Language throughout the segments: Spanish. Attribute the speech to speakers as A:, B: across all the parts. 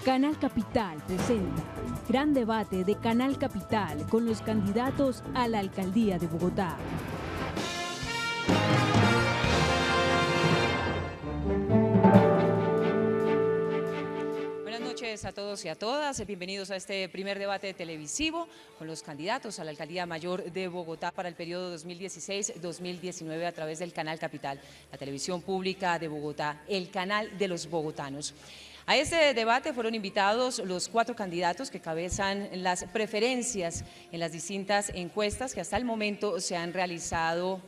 A: Canal Capital presenta Gran Debate de Canal Capital con los candidatos a la Alcaldía de Bogotá.
B: Buenas noches a todos y a todas, bienvenidos a este primer debate televisivo con los candidatos a la Alcaldía Mayor de Bogotá para el periodo 2016-2019 a través del Canal Capital, la televisión pública de Bogotá, el canal de los bogotanos. A este debate fueron invitados los 4 candidatos que cabezan las preferencias en las distintas encuestas que hasta el momento se han realizado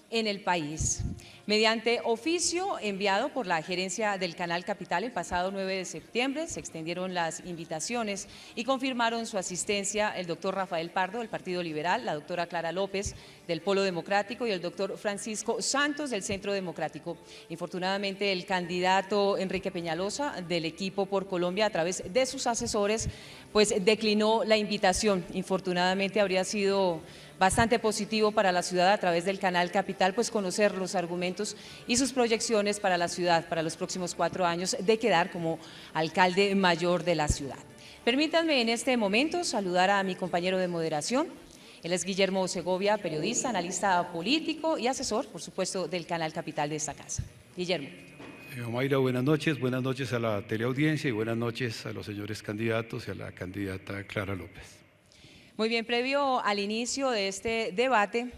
B: en el país. Mediante oficio enviado por la gerencia del Canal Capital el pasado 9 de septiembre, se extendieron las invitaciones y confirmaron su asistencia el doctor Rafael Pardo del Partido Liberal, la doctora Clara López del Polo Democrático y el doctor Francisco Santos del Centro Democrático. Infortunadamente, el candidato Enrique Peñalosa del Equipo por Colombia, a través de sus asesores, pues declinó la invitación. Infortunadamente, habría sido bastante positivo para la ciudad a través del Canal Capital, pues conocer los argumentos y sus proyecciones para la ciudad, para los próximos 4 años de quedar como alcalde mayor de la ciudad. Permítanme en este momento saludar a mi compañero de moderación. Él es Guillermo Segovia, periodista, analista político y asesor, por supuesto, del Canal Capital de esta casa. Guillermo.
C: Mayra, buenas noches a la teleaudiencia y buenas noches a los señores candidatos y a la candidata Clara López.
B: Muy bien, previo al inicio de este debate,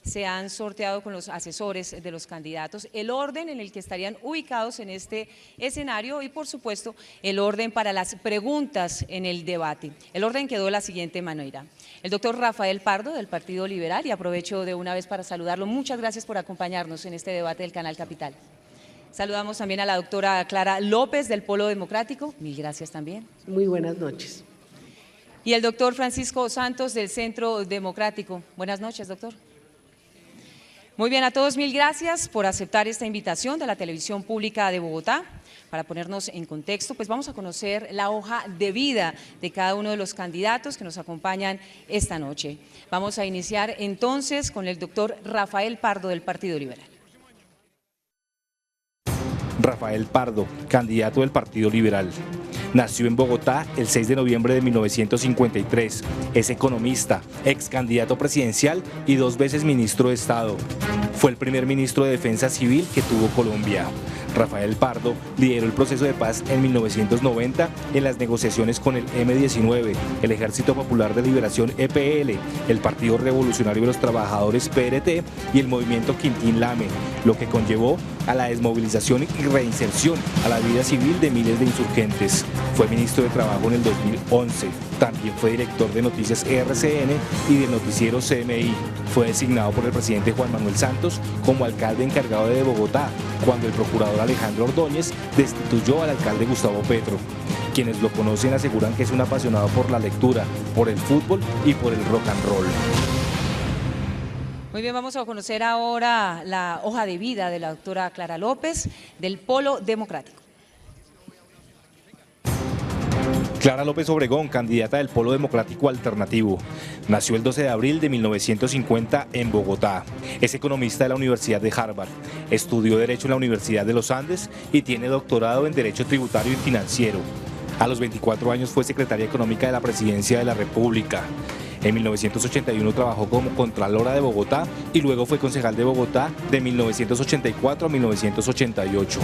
B: se han sorteado con los asesores de los candidatos el orden en el que estarían ubicados en este escenario y, por supuesto, el orden para las preguntas en el debate. El orden quedó de la siguiente manera. El doctor Rafael Pardo del Partido Liberal, y aprovecho de una vez para saludarlo. Muchas gracias por acompañarnos en este debate del Canal Capital. Saludamos también a la doctora Clara López del Polo Democrático. Mil gracias también.
D: Muy buenas noches.
B: Y el doctor Francisco Santos del Centro Democrático. Buenas noches, doctor. Muy bien, a todos mil gracias por aceptar esta invitación de la Televisión Pública de Bogotá. Para ponernos en contexto, pues vamos a conocer la hoja de vida de cada uno de los candidatos que nos acompañan esta noche. Vamos a iniciar entonces con el doctor Rafael Pardo del Partido Liberal.
E: Rafael Pardo, candidato del Partido Liberal. Nació en Bogotá el 6 de noviembre de 1953. Es economista, ex candidato presidencial y 2 veces ministro de Estado. Fue el primer ministro de Defensa Civil que tuvo Colombia. Rafael Pardo lideró el proceso de paz en 1990 en las negociaciones con el M-19, el Ejército Popular de Liberación EPL, el Partido Revolucionario de los Trabajadores PRT y el Movimiento Quintín Lame, lo que conllevó a la desmovilización y reinserción a la vida civil de miles de insurgentes. Fue ministro de Trabajo en el 2011. También fue director de Noticias RCN y del noticiero CMI. Fue designado por el presidente Juan Manuel Santos como alcalde encargado de Bogotá, cuando el procurador Alejandro Ordóñez destituyó al alcalde Gustavo Petro. Quienes lo conocen aseguran que es un apasionado por la lectura, por el fútbol y por el rock and roll.
B: Muy bien, vamos a conocer ahora la hoja de vida de la doctora Clara López del Polo Democrático.
E: Clara López Obregón, candidata del Polo Democrático Alternativo. Nació el 12 de abril de 1950 en Bogotá. Es economista de la Universidad de Harvard. Estudió Derecho en la Universidad de los Andes y tiene doctorado en Derecho Tributario y Financiero. A los 24 años fue secretaria económica de la Presidencia de la República. En 1981 trabajó como Contralora de Bogotá y luego fue concejal de Bogotá de 1984 a 1988.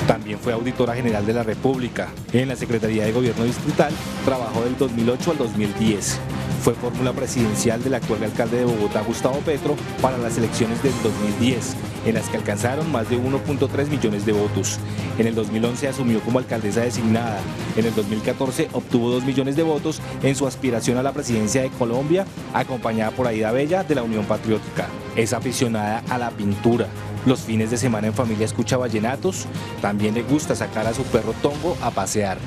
E: También fue auditora general de la República. En la Secretaría de Gobierno Distrital trabajó del 2008 al 2010. Fue fórmula presidencial del actual alcalde de Bogotá, Gustavo Petro, para las elecciones del 2010, en las que alcanzaron más de 1.3 millones de votos. En el 2011 asumió como alcaldesa designada. En el 2014 obtuvo 2 millones de votos en su aspiración a la presidencia de Colombia, acompañada por Aida Bella de la Unión Patriótica. Es aficionada a la pintura. Los fines de semana en familia escucha vallenatos. También le gusta sacar a su perro Tongo a pasear.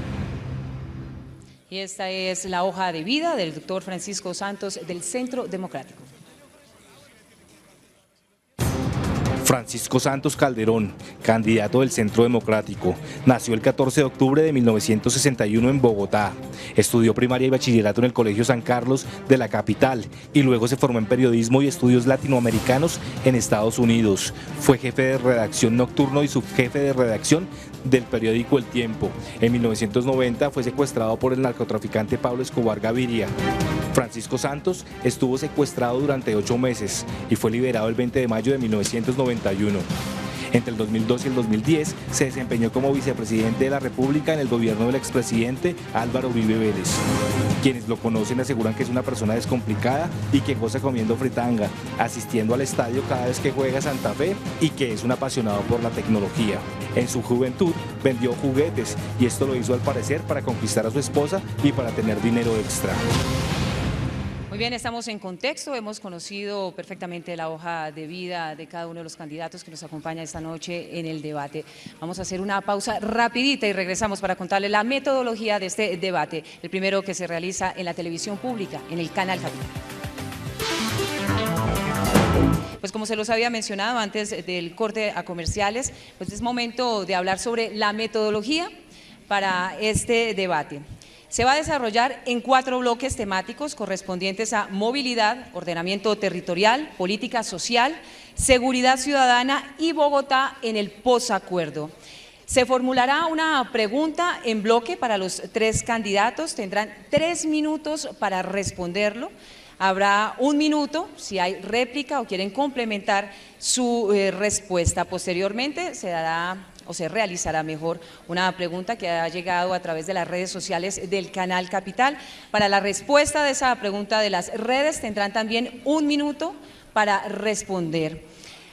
B: Y esta es la hoja de vida del doctor Francisco Santos del Centro Democrático.
E: Francisco Santos Calderón, candidato del Centro Democrático, nació el 14 de octubre de 1961 en Bogotá. Estudió primaria y bachillerato en el Colegio San Carlos de la capital y luego se formó en periodismo y estudios latinoamericanos en Estados Unidos. Fue jefe de redacción nocturno y subjefe de redacción del periódico El Tiempo. En 1990 fue secuestrado por el narcotraficante Pablo Escobar Gaviria. Francisco Santos estuvo secuestrado durante 8 meses y fue liberado el 20 de mayo de 1991. Entre el 2002 y el 2010 se desempeñó como vicepresidente de la República en el gobierno del expresidente Álvaro Uribe Vélez. Quienes lo conocen aseguran que es una persona descomplicada y que goza comiendo fritanga, asistiendo al estadio cada vez que juega Santa Fe y que es un apasionado por la tecnología. En su juventud vendió juguetes y esto lo hizo al parecer para conquistar a su esposa y para tener dinero extra.
B: Muy bien, estamos en contexto, hemos conocido perfectamente la hoja de vida de cada uno de los candidatos que nos acompaña esta noche en el debate. Vamos a hacer una pausa rapidita y regresamos para contarles la metodología de este debate, el primero que se realiza en la televisión pública, en el Canal Capital. Pues como se los había mencionado antes del corte a comerciales, pues es momento de hablar sobre la metodología para este debate. Se va a desarrollar en 4 bloques temáticos correspondientes a movilidad, ordenamiento territorial, política social, seguridad ciudadana y Bogotá en el posacuerdo. Se formulará una pregunta en bloque para los 3 candidatos, tendrán 3 minutos para responderlo. Habrá 1 minuto si hay réplica o quieren complementar su respuesta. Posteriormente se dará o se realizará mejor una pregunta que ha llegado a través de las redes sociales del Canal Capital. Para la respuesta de esa pregunta de las redes tendrán también 1 minuto para responder.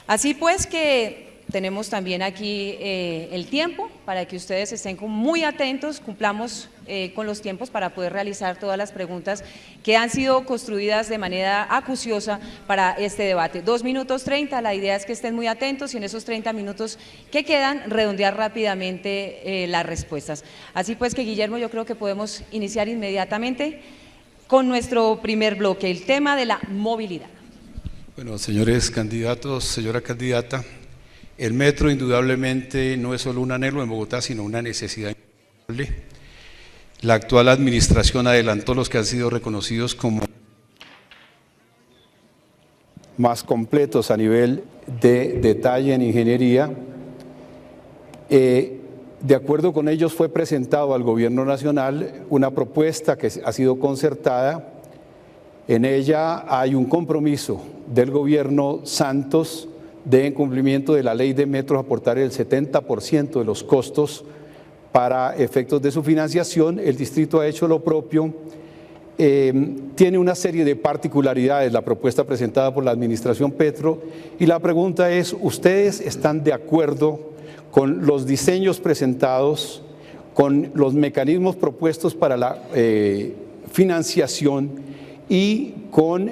B: Así pues que tenemos también aquí el tiempo para que ustedes estén muy atentos, cumplamos con los tiempos para poder realizar todas las preguntas que han sido construidas de manera acuciosa para este debate. 2 minutos 30, la idea es que estén muy atentos y en esos 30 minutos que quedan redondear rápidamente las respuestas. Así pues que Guillermo, yo creo que podemos iniciar inmediatamente con nuestro primer bloque, el tema de la movilidad.
C: Bueno, señores candidatos, señora candidata, el metro indudablemente no es solo un anhelo en Bogotá, sino una necesidad indudable. La actual administración adelantó los que han sido reconocidos como más completos a nivel de detalle en ingeniería. De acuerdo con ellos fue presentado al Gobierno Nacional una propuesta que ha sido concertada. En ella hay un compromiso del Gobierno Santos de, en cumplimiento de la ley de metros, aportar el 70% de los costos para efectos de su financiación. El distrito ha hecho lo propio. Tiene una serie de particularidades la propuesta presentada por la administración Petro y la pregunta es, ¿ustedes están de acuerdo con los diseños presentados, con los mecanismos propuestos para la financiación y con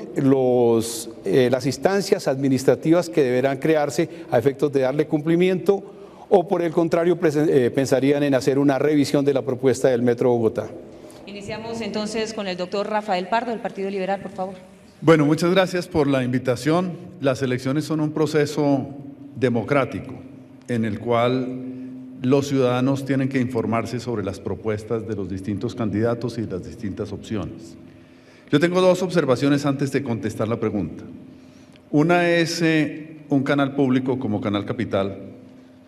C: las instancias administrativas que deberán crearse a efectos de darle cumplimiento, o por el contrario pensarían en hacer una revisión de la propuesta del Metro Bogotá?
B: Iniciamos entonces con el doctor Rafael Pardo del Partido Liberal, por favor.
D: Bueno, muchas gracias por la invitación. Las elecciones son un proceso democrático en el cual los ciudadanos tienen que informarse sobre las propuestas de los distintos candidatos y las distintas opciones. Yo tengo 2 observaciones antes de contestar la pregunta. Una es un canal público como Canal Capital.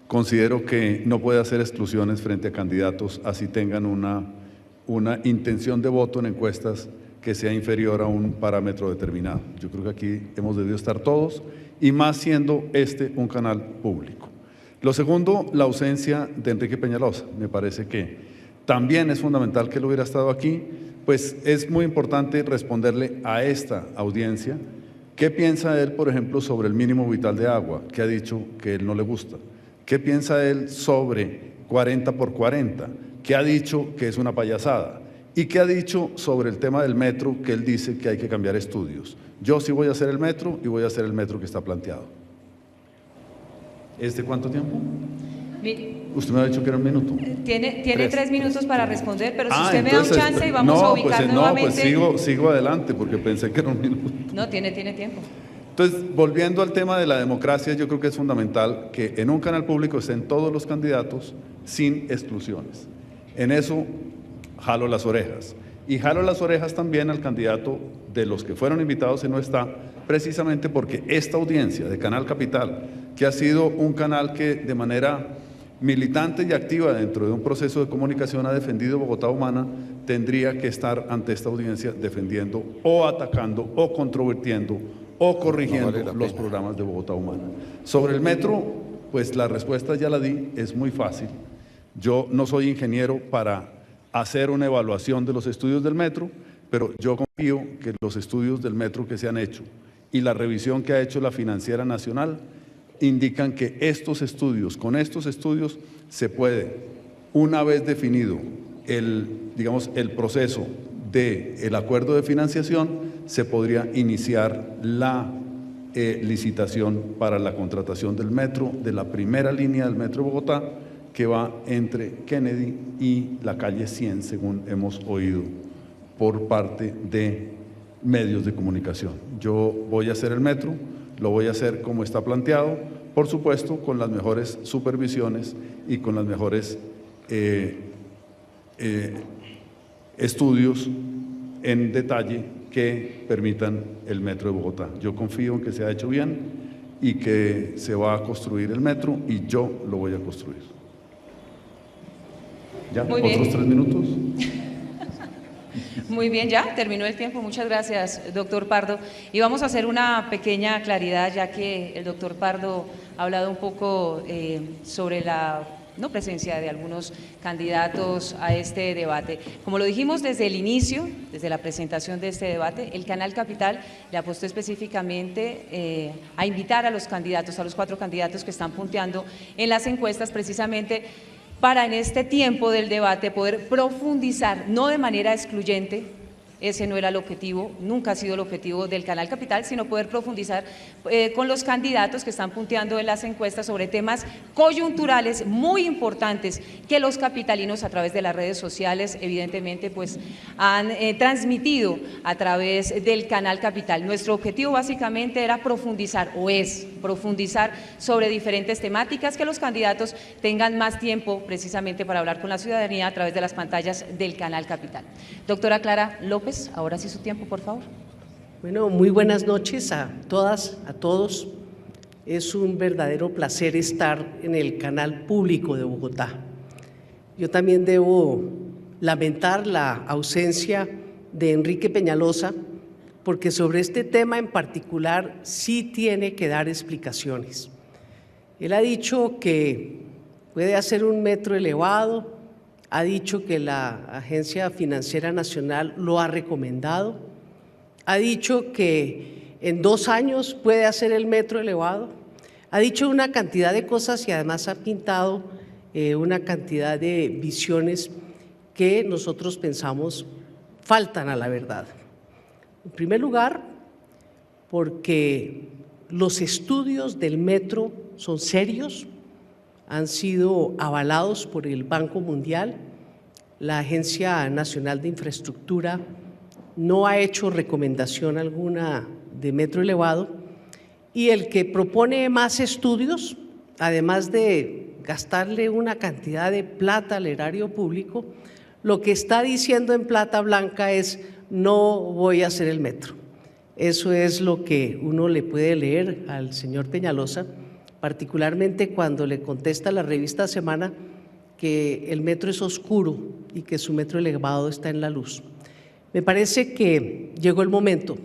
D: Considero que no puede hacer exclusiones frente a candidatos así tengan una intención de voto en encuestas que sea inferior a un parámetro determinado. Yo creo que aquí hemos debido estar todos y más siendo un canal público. Lo segundo, la ausencia de Enrique Peñalosa. Me parece que también es fundamental que él hubiera estado aquí, pues es muy importante responderle a esta audiencia qué piensa él, por ejemplo, sobre el mínimo vital de agua, que ha dicho que él no le gusta. ¿Qué piensa él sobre 40 por 40? ¿Qué ha dicho que es una payasada? ¿Y qué ha dicho sobre el tema del metro, que él dice que hay que cambiar estudios? Yo sí voy a hacer el metro y voy a hacer el metro que está planteado. ¿Cuánto tiempo? Usted me ha dicho que era 1 minuto.
B: Tiene 3 minutos para responder, pero si usted me da un chance y vamos a ubicar nuevamente…
D: No, pues sigo adelante porque pensé que era 1 minuto.
B: No, tiene tiempo.
D: Entonces, volviendo al tema de la democracia, yo creo que es fundamental que en un canal público estén todos los candidatos sin exclusiones. En eso jalo las orejas. Y jalo las orejas también al candidato de los que fueron invitados y no está, precisamente porque esta audiencia de Canal Capital, que ha sido un canal que de manera militante y activa dentro de un proceso de comunicación ha defendido Bogotá Humana, tendría que estar ante esta audiencia defendiendo o atacando o controvirtiendo o corrigiendo los programas de Bogotá Humana. Sobre el metro, pues la respuesta ya la di, es muy fácil. Yo no soy ingeniero para hacer una evaluación de los estudios del metro, pero yo confío que los estudios del metro que se han hecho y la revisión que ha hecho la Financiera Nacional indican que estos estudios, con estos estudios se puede, una vez definido el proceso del acuerdo de financiación, se podría iniciar la licitación para la contratación del metro, de la primera línea del metro de Bogotá, que va entre Kennedy y la calle 100, según hemos oído por parte de medios de comunicación. Yo voy a hacer el metro, lo voy a hacer como está planteado, por supuesto con las mejores supervisiones y con los mejores estudios en detalle que permitan el metro de Bogotá. Yo confío en que se ha hecho bien y que se va a construir el metro y yo lo voy a construir. ¿Ya?
B: Muy bien.
D: ¿Otros 3 minutos?
B: Muy bien, ya terminó el tiempo. Muchas gracias, doctor Pardo. Y vamos a hacer una pequeña claridad, ya que el doctor Pardo ha hablado un poco sobre la no presencia de algunos candidatos a este debate. Como lo dijimos desde el inicio, desde la presentación de este debate, el Canal Capital le apostó específicamente a invitar a los candidatos, a los 4 candidatos que están punteando en las encuestas, precisamente para en este tiempo del debate poder profundizar, no de manera excluyente, ese no era el objetivo, nunca ha sido el objetivo del Canal Capital, sino poder profundizar con los candidatos que están punteando en las encuestas sobre temas coyunturales muy importantes que los capitalinos a través de las redes sociales evidentemente pues han transmitido a través del Canal Capital. Nuestro objetivo básicamente era profundizar, o es profundizar sobre diferentes temáticas, que los candidatos tengan más tiempo precisamente para hablar con la ciudadanía a través de las pantallas del Canal Capital. Doctora Clara López, ahora sí su tiempo, por favor.
F: Bueno, muy buenas noches a todas, a todos. Es un verdadero placer estar en el canal público de Bogotá. Yo también debo lamentar la ausencia de Enrique Peñalosa, porque sobre este tema en particular sí tiene que dar explicaciones. Él ha dicho que puede hacer un metro elevado, ha dicho que la Agencia Financiera Nacional lo ha recomendado, ha dicho que en 2 años puede hacer el metro elevado, ha dicho una cantidad de cosas y además ha pintado una cantidad de visiones que nosotros pensamos faltan a la verdad. En primer lugar, porque los estudios del metro son serios, han sido avalados por el Banco Mundial, la Agencia Nacional de Infraestructura no ha hecho recomendación alguna de metro elevado, y el que propone más estudios, además de gastarle una cantidad de plata al erario público, lo que está diciendo en plata blanca es: no voy a hacer el metro. Eso es lo que uno le puede leer al señor Peñalosa, particularmente cuando le contesta a la revista Semana que el metro es oscuro y que su metro elevado está en la luz. Me parece que llegó el momento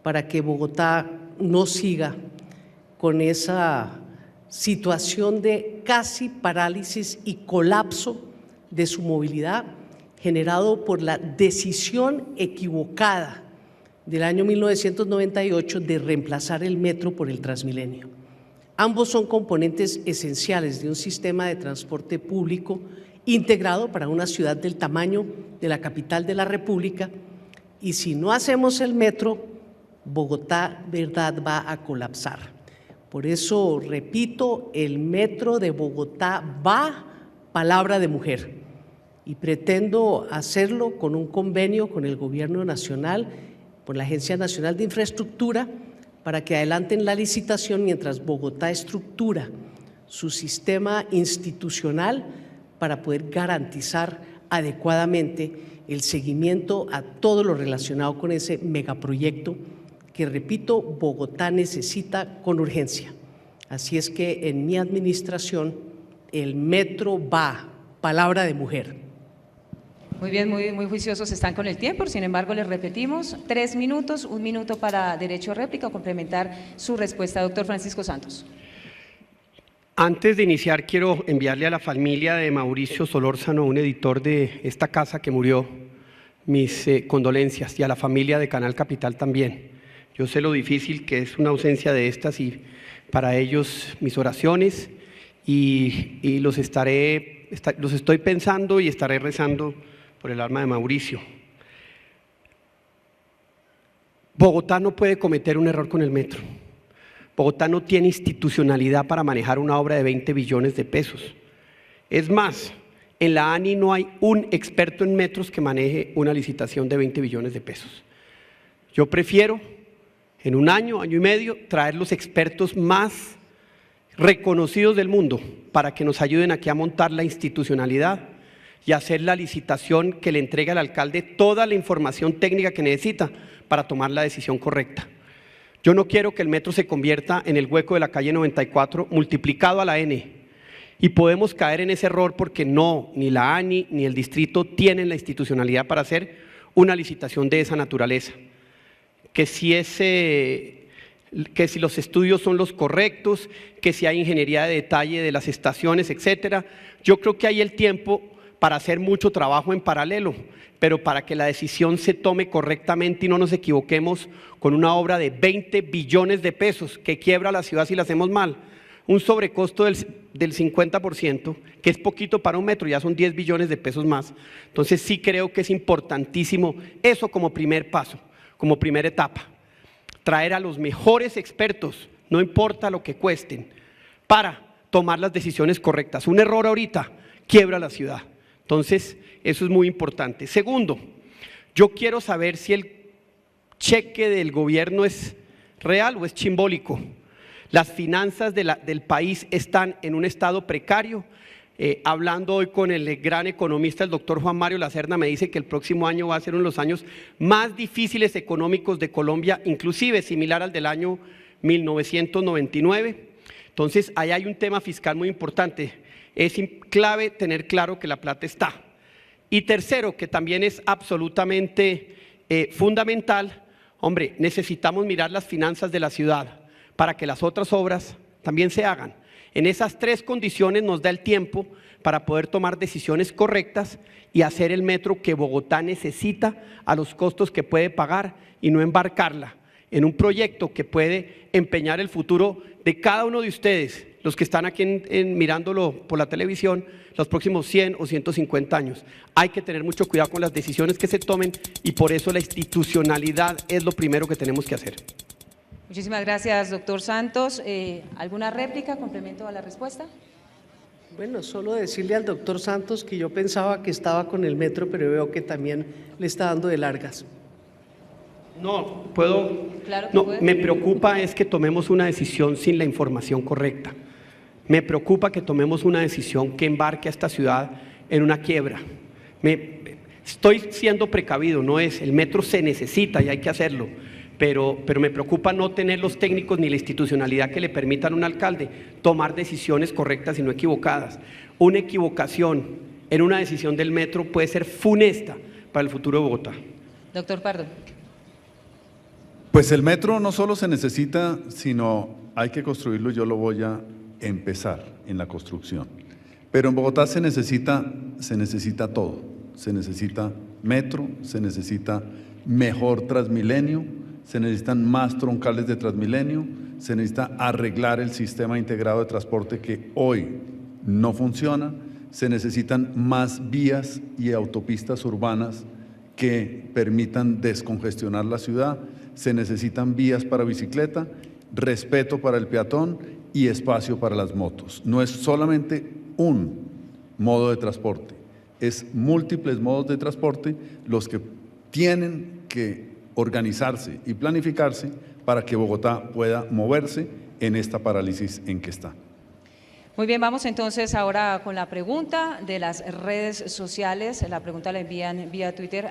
F: para que Bogotá no siga con esa situación de casi parálisis y colapso de su movilidad generado por la decisión equivocada del año 1998 de reemplazar el metro por el Transmilenio. Ambos son componentes esenciales de un sistema de transporte público integrado para una ciudad del tamaño de la capital de la República, y si no hacemos el metro, Bogotá, verdad, va a colapsar. Por eso, repito, el metro de Bogotá va, palabra de mujer, y pretendo hacerlo con un convenio con el Gobierno Nacional, con la Agencia Nacional de Infraestructura, para que adelanten la licitación mientras Bogotá estructura su sistema institucional para poder garantizar adecuadamente el seguimiento a todo lo relacionado con ese megaproyecto que, repito, Bogotá necesita con urgencia. Así es que en mi administración el metro va, palabra de mujer.
B: Muy bien, muy juiciosos están con el tiempo, sin embargo les repetimos, 3 minutos, 1 minuto para derecho a réplica o complementar su respuesta. Doctor Francisco Santos.
G: Antes de iniciar, quiero enviarle a la familia de Mauricio Solórzano, un editor de esta casa que murió, mis condolencias, y a la familia de Canal Capital también. Yo sé lo difícil que es una ausencia de estas y para ellos mis oraciones y los estoy pensando y estaré rezando por el alma de Mauricio. Bogotá no puede cometer un error con el metro. Bogotá no tiene institucionalidad para manejar una obra de 20 billones de pesos. Es más, en la ANI no hay un experto en metros que maneje una licitación de 20 billones de pesos. Yo prefiero, en un año, año y medio, traer los expertos más reconocidos del mundo para que nos ayuden aquí a montar la institucionalidad y hacer la licitación que le entregue al alcalde toda la información técnica que necesita para tomar la decisión correcta. Yo no quiero que el metro se convierta en el hueco de la calle 94 multiplicado a la N, y podemos caer en ese error porque ni la ANI ni el distrito tienen la institucionalidad para hacer una licitación de esa naturaleza. Que si los estudios son los correctos, que si hay ingeniería de detalle de las estaciones, etcétera. Yo creo que hay el tiempo para hacer mucho trabajo en paralelo, pero para que la decisión se tome correctamente y no nos equivoquemos con una obra de 20 billones de pesos que quiebra a la ciudad si la hacemos mal. Un sobrecosto del 50%, que es poquito para un metro, ya son 10 billones de pesos más. Entonces sí creo que es importantísimo eso como primer paso, como primera etapa. Traer a los mejores expertos, no importa lo que cuesten, para tomar las decisiones correctas. Un error ahorita quiebra la ciudad. Entonces, eso es muy importante. Segundo, yo quiero saber si el cheque del gobierno es real o es simbólico. Las finanzas del país están en un estado precario. Hablando hoy con el gran economista, el doctor Juan Mario Lacerda, me dice que el próximo año va a ser uno de los años más difíciles económicos de Colombia, inclusive similar al del año 1999. Entonces, ahí hay un tema fiscal muy importante. Es clave tener claro que la plata está. Y tercero, que también es absolutamente fundamental, hombre, necesitamos mirar las finanzas de la ciudad para que las otras obras también se hagan. En esas 3 condiciones nos da el tiempo para poder tomar decisiones correctas y hacer el metro que Bogotá necesita a los costos que puede pagar y no embarcarla en un proyecto que puede empeñar el futuro de cada uno de ustedes, los que están aquí mirándolo por la televisión, los próximos 100 o 150 años. Hay que tener mucho cuidado con las decisiones que se tomen y por eso la institucionalidad es lo primero que tenemos que hacer.
B: Muchísimas gracias, doctor Santos. ¿Alguna réplica, complemento a la respuesta?
F: Bueno, solo decirle al doctor Santos que yo pensaba que estaba con el metro, pero veo que también le está dando de largas.
G: No, puedo.
B: Claro que
G: no,
B: puede.
G: Me preocupa es que tomemos una decisión sin la información correcta. Me preocupa que tomemos una decisión que embarque a esta ciudad en una quiebra. Estoy siendo precavido, no es, el metro se necesita y hay que hacerlo, pero me preocupa no tener los técnicos ni la institucionalidad que le permitan a un alcalde tomar decisiones correctas y no equivocadas. Una equivocación en una decisión del metro puede ser funesta para el futuro de Bogotá.
B: Doctor Pardo.
D: Pues el metro no solo se necesita, sino hay que construirlo y yo lo voy a empezar en la construcción. Pero en Bogotá se necesita todo. Se necesita metro, se necesita mejor Transmilenio, se necesitan más troncales de Transmilenio, se necesita arreglar el sistema integrado de transporte que hoy no funciona, se necesitan más vías y autopistas urbanas que permitan descongestionar la ciudad, se necesitan vías para bicicleta, respeto para el peatón y espacio para las motos. No es solamente un modo de transporte, es múltiples modos de transporte los que tienen que organizarse y planificarse para que Bogotá pueda moverse en esta parálisis en que está.
B: Muy bien, vamos entonces ahora con la pregunta de las redes sociales. La pregunta la envían vía Twitter,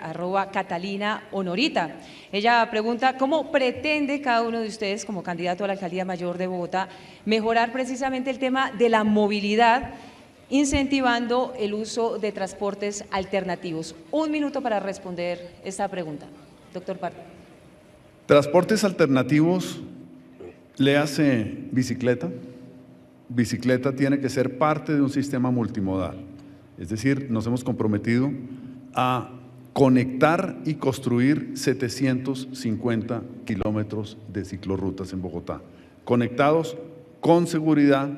B: @CatalinaHonorita. Ella pregunta, ¿cómo pretende cada uno de ustedes, como candidato a la Alcaldía Mayor de Bogotá, mejorar precisamente el tema de la movilidad, incentivando el uso de transportes alternativos? 1 minuto para responder esta pregunta. Doctor Pardo.
D: Transportes alternativos, léase bicicleta. Bicicleta tiene que ser parte de un sistema multimodal. Es decir, nos hemos comprometido a conectar y construir 750 kilómetros de ciclorrutas en Bogotá, conectados con seguridad,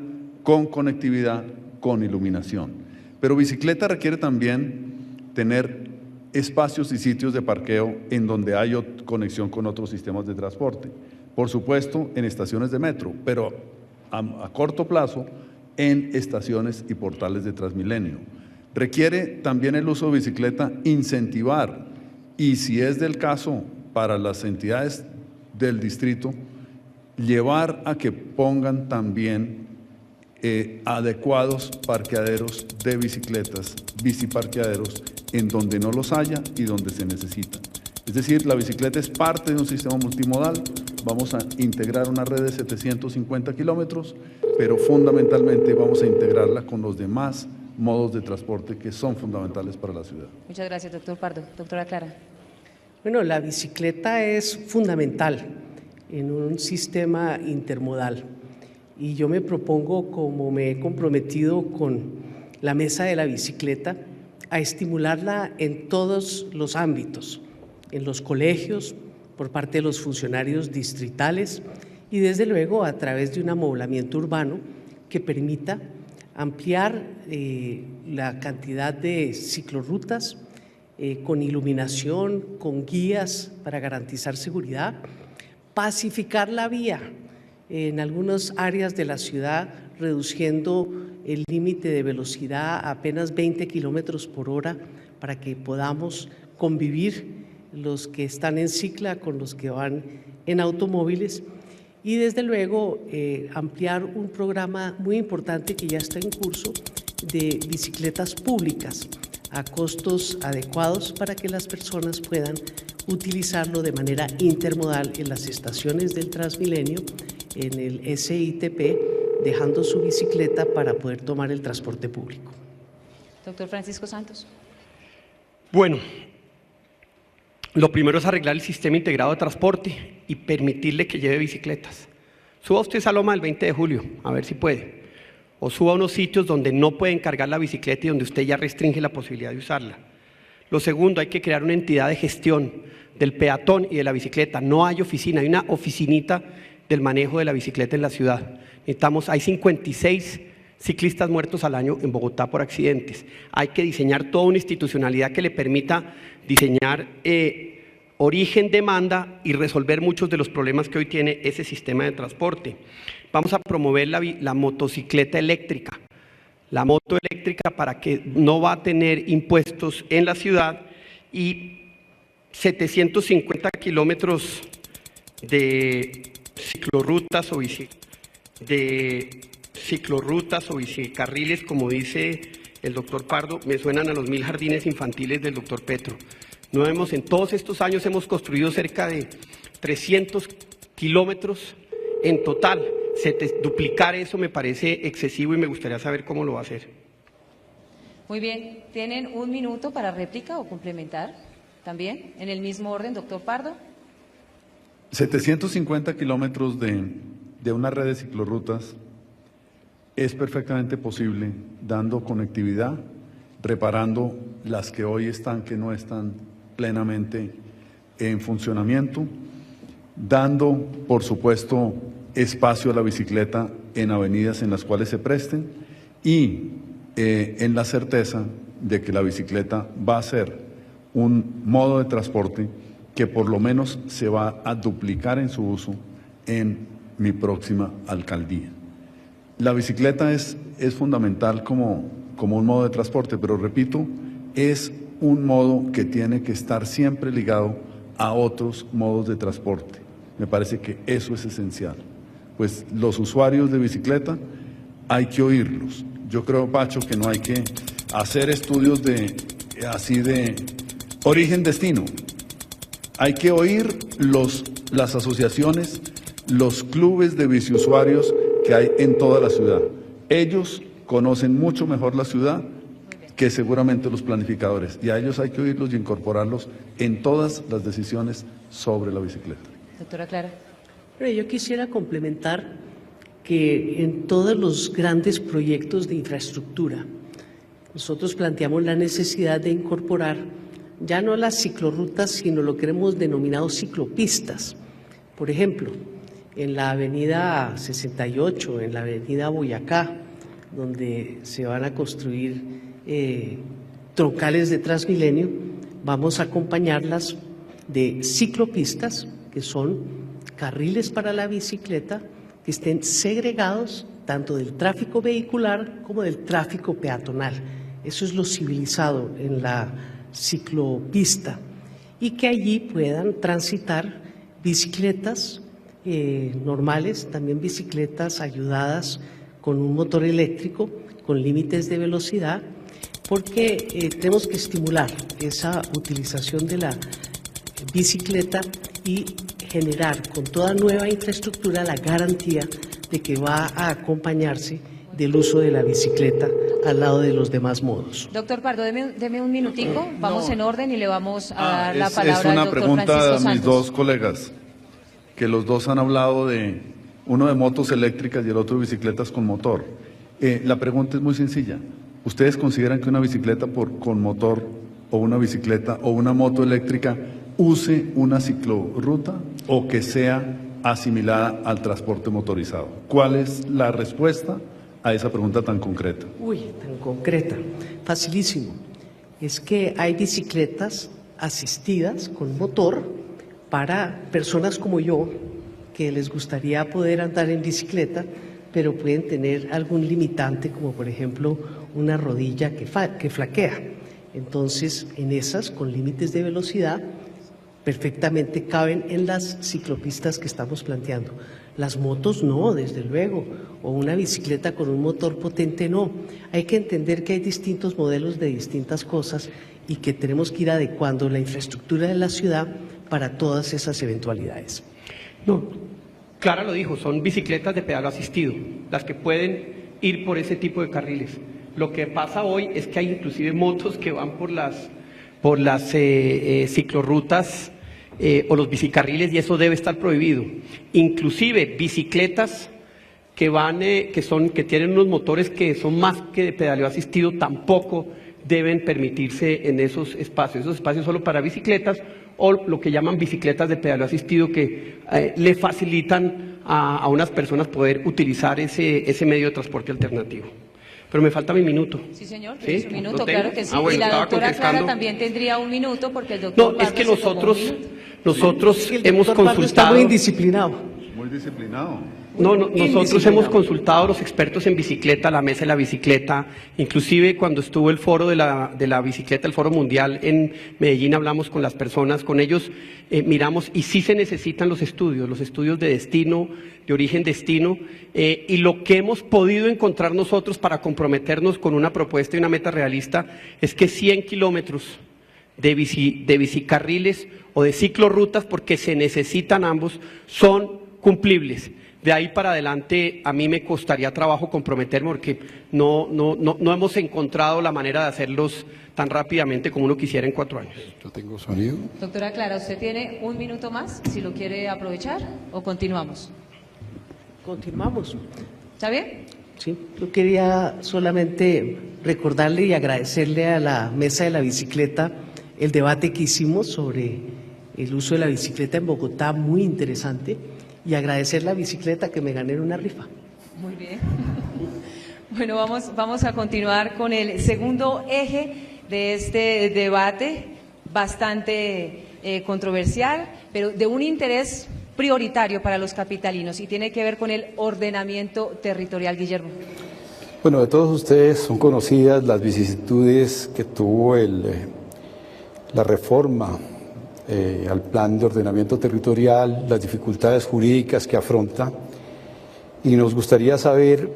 D: con conectividad, con iluminación. Pero bicicleta requiere también tener espacios y sitios de parqueo en donde haya conexión con otros sistemas de transporte. Por supuesto, en estaciones de metro, pero a corto plazo en estaciones y portales de Transmilenio. Requiere también el uso de bicicleta incentivar, y si es del caso para las entidades del distrito, llevar a que pongan también adecuados parqueaderos de bicicletas, biciparqueaderos, en donde no los haya y donde se necesitan. Es decir, la bicicleta es parte de un sistema multimodal. Vamos a integrar una red de 750 kilómetros, pero fundamentalmente vamos a integrarla con los demás modos de transporte que son fundamentales para la ciudad.
B: Muchas gracias, doctor Pardo. Doctora Clara.
F: Bueno, la bicicleta es fundamental en un sistema intermodal y yo me propongo, como me he comprometido con la mesa de la bicicleta, a estimularla en todos los ámbitos, en los colegios, por parte de los funcionarios distritales y desde luego a través de un amoblamiento urbano que permita ampliar la cantidad de ciclorrutas con iluminación, con guías para garantizar seguridad, pacificar la vía en algunas áreas de la ciudad, reduciendo el límite de velocidad a apenas 20 kilómetros por hora para que podamos convivir los que están en cicla con los que van en automóviles y desde luego ampliar un programa muy importante que ya está en curso de bicicletas públicas a costos adecuados para que las personas puedan utilizarlo de manera intermodal en las estaciones del Transmilenio, en el SITP, dejando su bicicleta para poder tomar el transporte público.
B: Doctor Francisco Santos.
G: Bueno, lo primero es arreglar el sistema integrado de transporte y permitirle que lleve bicicletas. Suba usted esa loma el 20 de julio, a ver si puede. O suba a unos sitios donde no pueden cargar la bicicleta y donde usted ya restringe la posibilidad de usarla. Lo segundo, hay que crear una entidad de gestión del peatón y de la bicicleta. No hay oficina, hay una oficinita del manejo de la bicicleta en la ciudad. Hay 56 ciclistas muertos al año en Bogotá por accidentes. Hay que diseñar toda una institucionalidad que le permita diseñar origen, demanda y resolver muchos de los problemas que hoy tiene ese sistema de transporte. Vamos a promover la motocicleta eléctrica. La moto eléctrica para que no va a tener impuestos en la ciudad y 750 kilómetros de ciclorrutas o bicicarriles, como dice el doctor Pardo, me suenan a los 1000 jardines infantiles del doctor Petro. En todos estos años hemos construido cerca de 300 kilómetros en total. Duplicar eso me parece excesivo y me gustaría saber cómo lo va a hacer.
B: Muy bien, ¿tienen 1 minuto para réplica o complementar? También, en el mismo orden, doctor Pardo.
D: 750 kilómetros de una red de ciclorrutas es perfectamente posible, dando conectividad, reparando las que hoy están, que no están plenamente en funcionamiento, dando, por supuesto, espacio a la bicicleta en avenidas en las cuales se presten y en la certeza de que la bicicleta va a ser un modo de transporte que por lo menos se va a duplicar en su uso en mi próxima alcaldía. La bicicleta es fundamental como un modo de transporte, pero repito, es un modo que tiene que estar siempre ligado a otros modos de transporte. Me parece que eso es esencial. Pues los usuarios de bicicleta hay que oírlos. Yo creo, Pacho, que no hay que hacer estudios así de origen-destino. Hay que oír las asociaciones, los clubes de biciusuarios que hay en toda la ciudad. Ellos conocen mucho mejor la ciudad que seguramente los planificadores, y a ellos hay que oírlos y incorporarlos en todas las decisiones sobre la bicicleta.
B: Doctora Clara.
F: Pero yo quisiera complementar que en todos los grandes proyectos de infraestructura nosotros planteamos la necesidad de incorporar ya no las ciclorrutas, sino lo que hemos denominado ciclopistas. Por ejemplo, en la avenida 68, en la avenida Boyacá, donde se van a construir troncales de Transmilenio, vamos a acompañarlas de ciclopistas, que son carriles para la bicicleta, que estén segregados tanto del tráfico vehicular como del tráfico peatonal. Eso es lo civilizado en la ciclopista, y que allí puedan transitar bicicletas normales, también bicicletas ayudadas con un motor eléctrico, con límites de velocidad, porque tenemos que estimular esa utilización de la bicicleta y generar con toda nueva infraestructura la garantía de que va a acompañarse del uso de la bicicleta al lado de los demás modos.
B: Doctor Pardo, deme un minutico, vamos en orden y le vamos a dar la palabra
D: es una
B: al doctor
D: pregunta
B: Francisco
D: a mis
B: Santos.
D: dos colegas, que los dos han hablado uno de motos eléctricas y el otro de bicicletas con motor. La pregunta es muy sencilla. ¿Ustedes consideran que una bicicleta con motor o una bicicleta o una moto eléctrica use una ciclorruta o que sea asimilada al transporte motorizado? ¿Cuál es la respuesta a esa pregunta tan concreta?
F: Tan concreta, facilísimo. Es que hay bicicletas asistidas con motor para personas como yo, que les gustaría poder andar en bicicleta, pero pueden tener algún limitante, como por ejemplo una rodilla que flaquea. Entonces, en esas, con límites de velocidad, perfectamente caben en las ciclopistas que estamos planteando. Las motos no, desde luego, o una bicicleta con un motor potente no. Hay que entender que hay distintos modelos de distintas cosas y que tenemos que ir adecuando la infraestructura de la ciudad para todas esas eventualidades.
G: No, Clara lo dijo, son bicicletas de pedal asistido, las que pueden ir por ese tipo de carriles. Lo que pasa hoy es que hay inclusive motos que van por las ciclorrutas o los bicicarriles, y eso debe estar prohibido. Inclusive bicicletas que tienen unos motores que son más que de pedaleo asistido tampoco deben permitirse en esos espacios solo para bicicletas o lo que llaman bicicletas de pedaleo asistido, que le facilitan a unas personas poder utilizar ese medio de transporte alternativo. Pero me falta mi minuto.
B: Sí, señor,
G: ¿Sí?
B: un minuto, claro que sí.
G: Bueno,
B: y la
G: estaba
B: doctora
G: contestando.
B: Clara también tendría un minuto, porque el doctor
G: No, es
B: Pardo
G: que
B: se tomó un
G: nosotros
F: El
G: hemos
F: doctor Pardo está
G: consultado.
F: muy indisciplinado.
D: Muy disciplinado.
G: Nosotros hemos consultado a los expertos en bicicleta, la mesa de la bicicleta, inclusive cuando estuvo el foro de la bicicleta, el foro mundial en Medellín, hablamos con las personas, con ellos miramos, y sí se necesitan los estudios de destino, de origen-destino, y lo que hemos podido encontrar nosotros para comprometernos con una propuesta y una meta realista es que 100 kilómetros de bicicarriles o de ciclorrutas, porque se necesitan ambos, son cumplibles. De ahí para adelante a mí me costaría trabajo comprometerme, porque no hemos encontrado la manera de hacerlos tan rápidamente como uno quisiera en 4 años.
C: Yo tengo sonido.
B: Doctora Clara, ¿usted tiene un minuto más, si lo quiere aprovechar, o continuamos?
F: Continuamos.
B: ¿Está bien?
F: Sí, yo quería solamente recordarle y agradecerle a la mesa de la bicicleta el debate que hicimos sobre el uso de la bicicleta en Bogotá, muy interesante, y agradecer la bicicleta que me gané en una rifa.
B: Muy bien. Bueno, vamos a continuar con el segundo eje de este debate, bastante controversial, pero de un interés prioritario para los capitalinos, y tiene que ver con el ordenamiento territorial. Guillermo.
C: Bueno, de todos ustedes son conocidas las vicisitudes que tuvo la reforma al plan de ordenamiento territorial, las dificultades jurídicas que afronta, y nos gustaría saber,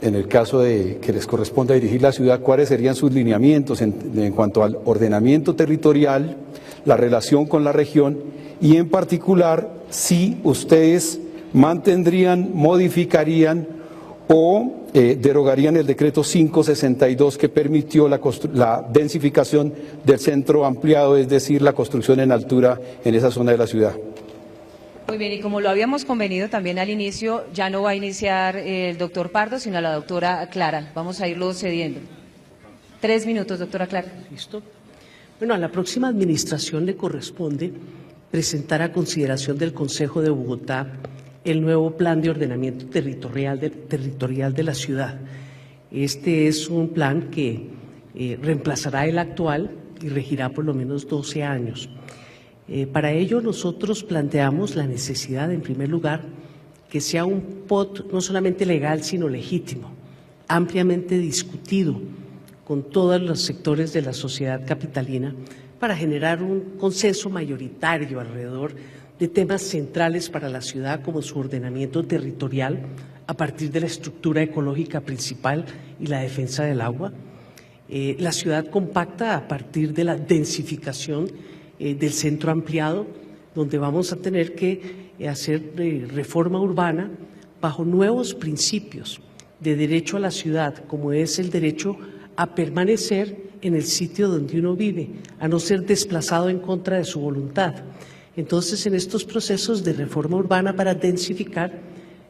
C: en el caso de que les corresponda dirigir la ciudad, cuáles serían sus lineamientos en cuanto al ordenamiento territorial, la relación con la región y en particular si ustedes mantendrían, modificarían o derogarían el decreto 562 que permitió la densificación del centro ampliado, es decir, la construcción en altura en esa zona de la ciudad.
B: Muy bien, y como lo habíamos convenido también al inicio, ya no va a iniciar el doctor Pardo, sino la doctora Clara. Vamos a irlo cediendo. 3 minutos, doctora Clara.
F: ¿Listo? Bueno, a la próxima administración le corresponde presentar a consideración del Consejo de Bogotá el nuevo plan de ordenamiento territorial de la ciudad. Este es un plan que reemplazará el actual y regirá por lo menos 12 años. Para ello nosotros planteamos la necesidad, en primer lugar, que sea un POT no solamente legal, sino legítimo, ampliamente discutido con todos los sectores de la sociedad capitalina para generar un consenso mayoritario alrededor de temas centrales para la ciudad como su ordenamiento territorial a partir de la estructura ecológica principal y la defensa del agua, la ciudad compacta a partir de la densificación del centro ampliado, donde vamos a tener que hacer reforma urbana bajo nuevos principios de derecho a la ciudad, como es el derecho a permanecer en el sitio donde uno vive, a no ser desplazado en contra de su voluntad. Entonces, en estos procesos de reforma urbana para densificar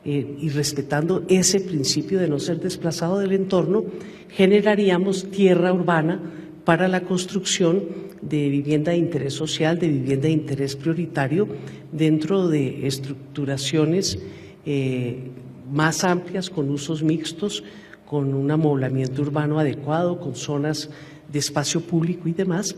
F: y respetando ese principio de no ser desplazado del entorno, generaríamos tierra urbana para la construcción de vivienda de interés social, de vivienda de interés prioritario, dentro de estructuraciones más amplias, con usos mixtos, con un amoblamiento urbano adecuado, con zonas de espacio público y demás.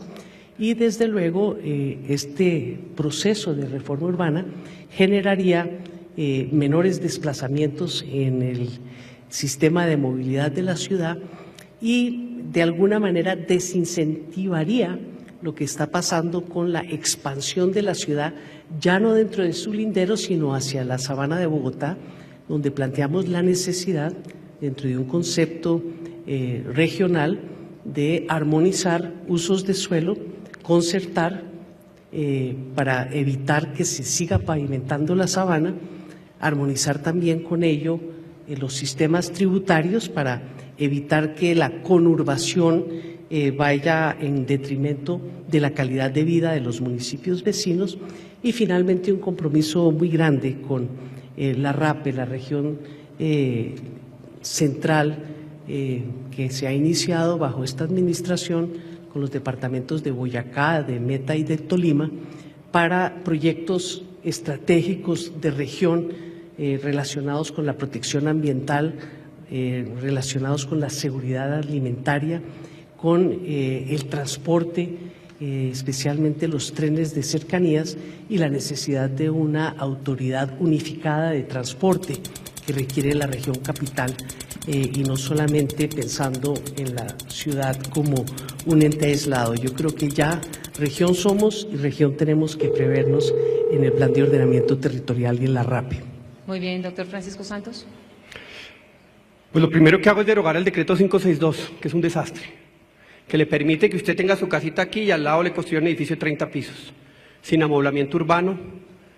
F: Y desde luego este proceso de reforma urbana generaría menores desplazamientos en el sistema de movilidad de la ciudad y de alguna manera desincentivaría lo que está pasando con la expansión de la ciudad, ya no dentro de su lindero, sino hacia la sabana de Bogotá, donde planteamos la necesidad, dentro de un concepto regional, de armonizar usos de suelo, concertar para evitar que se siga pavimentando la sabana, armonizar también con ello los sistemas tributarios para evitar que la conurbación vaya en detrimento de la calidad de vida de los municipios vecinos y finalmente un compromiso muy grande con la RAPE, la región central que se ha iniciado bajo esta administración con los departamentos de Boyacá, de Meta y de Tolima para proyectos estratégicos de región relacionados con la protección ambiental, relacionados con la seguridad alimentaria, con el transporte, especialmente los trenes de cercanías y la necesidad de una autoridad unificada de transporte que requiere la región capital y no solamente pensando en la ciudad como un ente aislado. Yo creo que ya región somos y región tenemos que prevernos en el plan de ordenamiento territorial y en la RAPE.
B: Muy bien, doctor Francisco Santos.
G: Pues lo primero que hago es derogar el decreto 562, que es un desastre, que le permite que usted tenga su casita aquí y al lado le construya un edificio de 30 pisos, sin amoblamiento urbano,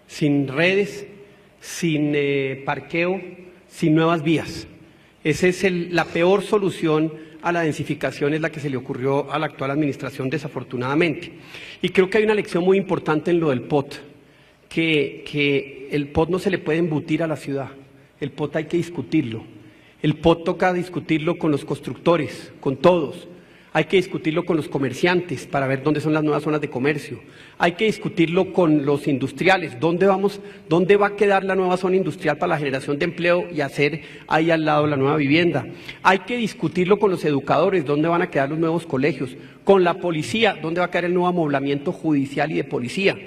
G: sin redes, sin parqueo, sin nuevas vías. Esa es la peor solución a la densificación, es la que se le ocurrió a la actual administración, desafortunadamente. Y creo que hay una lección muy importante en lo del POT, que el POT no se le puede embutir a la ciudad, el POT hay que discutirlo. El POT toca discutirlo con los constructores, con todos. Hay que discutirlo con los comerciantes para ver dónde son las nuevas zonas de comercio. Hay que discutirlo con los industriales, dónde va a quedar la nueva zona industrial para la generación de empleo y hacer ahí al lado la nueva vivienda. Hay que discutirlo con los educadores, dónde van a quedar los nuevos colegios. Con la policía, dónde va a quedar el nuevo amoblamiento judicial y de policía.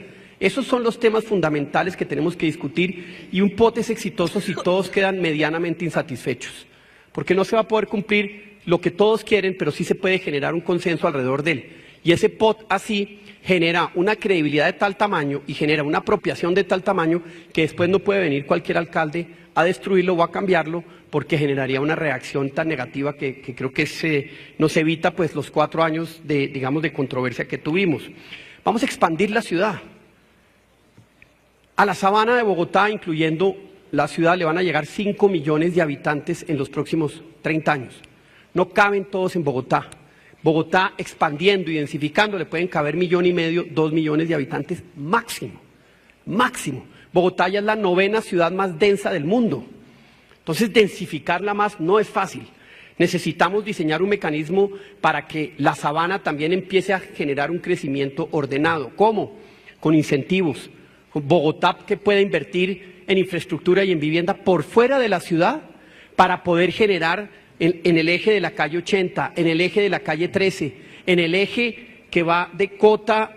G: Esos son los temas fundamentales que tenemos que discutir y un POT es exitoso si todos quedan medianamente insatisfechos, porque no se va a poder cumplir lo que todos quieren, pero sí se puede generar un consenso alrededor de él. Y ese POT así genera una credibilidad de tal tamaño y genera una apropiación de tal tamaño que después no puede venir cualquier alcalde a destruirlo o a cambiarlo, porque generaría una reacción tan negativa que creo que nos evita pues los 4 años de, digamos, de controversia que tuvimos. Vamos a expandir la ciudad. A la sabana de Bogotá, incluyendo la ciudad, le van a llegar 5 millones de habitantes en los próximos 30 años. No caben todos en Bogotá. Bogotá expandiendo y densificando le pueden caber 1,5 millones, 2 millones de habitantes máximo, máximo. Bogotá ya es la 9ª ciudad más densa del mundo. Entonces densificarla más no es fácil. Necesitamos diseñar un mecanismo para que la sabana también empiece a generar un crecimiento ordenado. ¿Cómo? Con incentivos. Bogotá que pueda invertir en infraestructura y en vivienda por fuera de la ciudad para poder generar en el eje de la calle 80, en el eje de la calle 13, en el eje que va de Cota,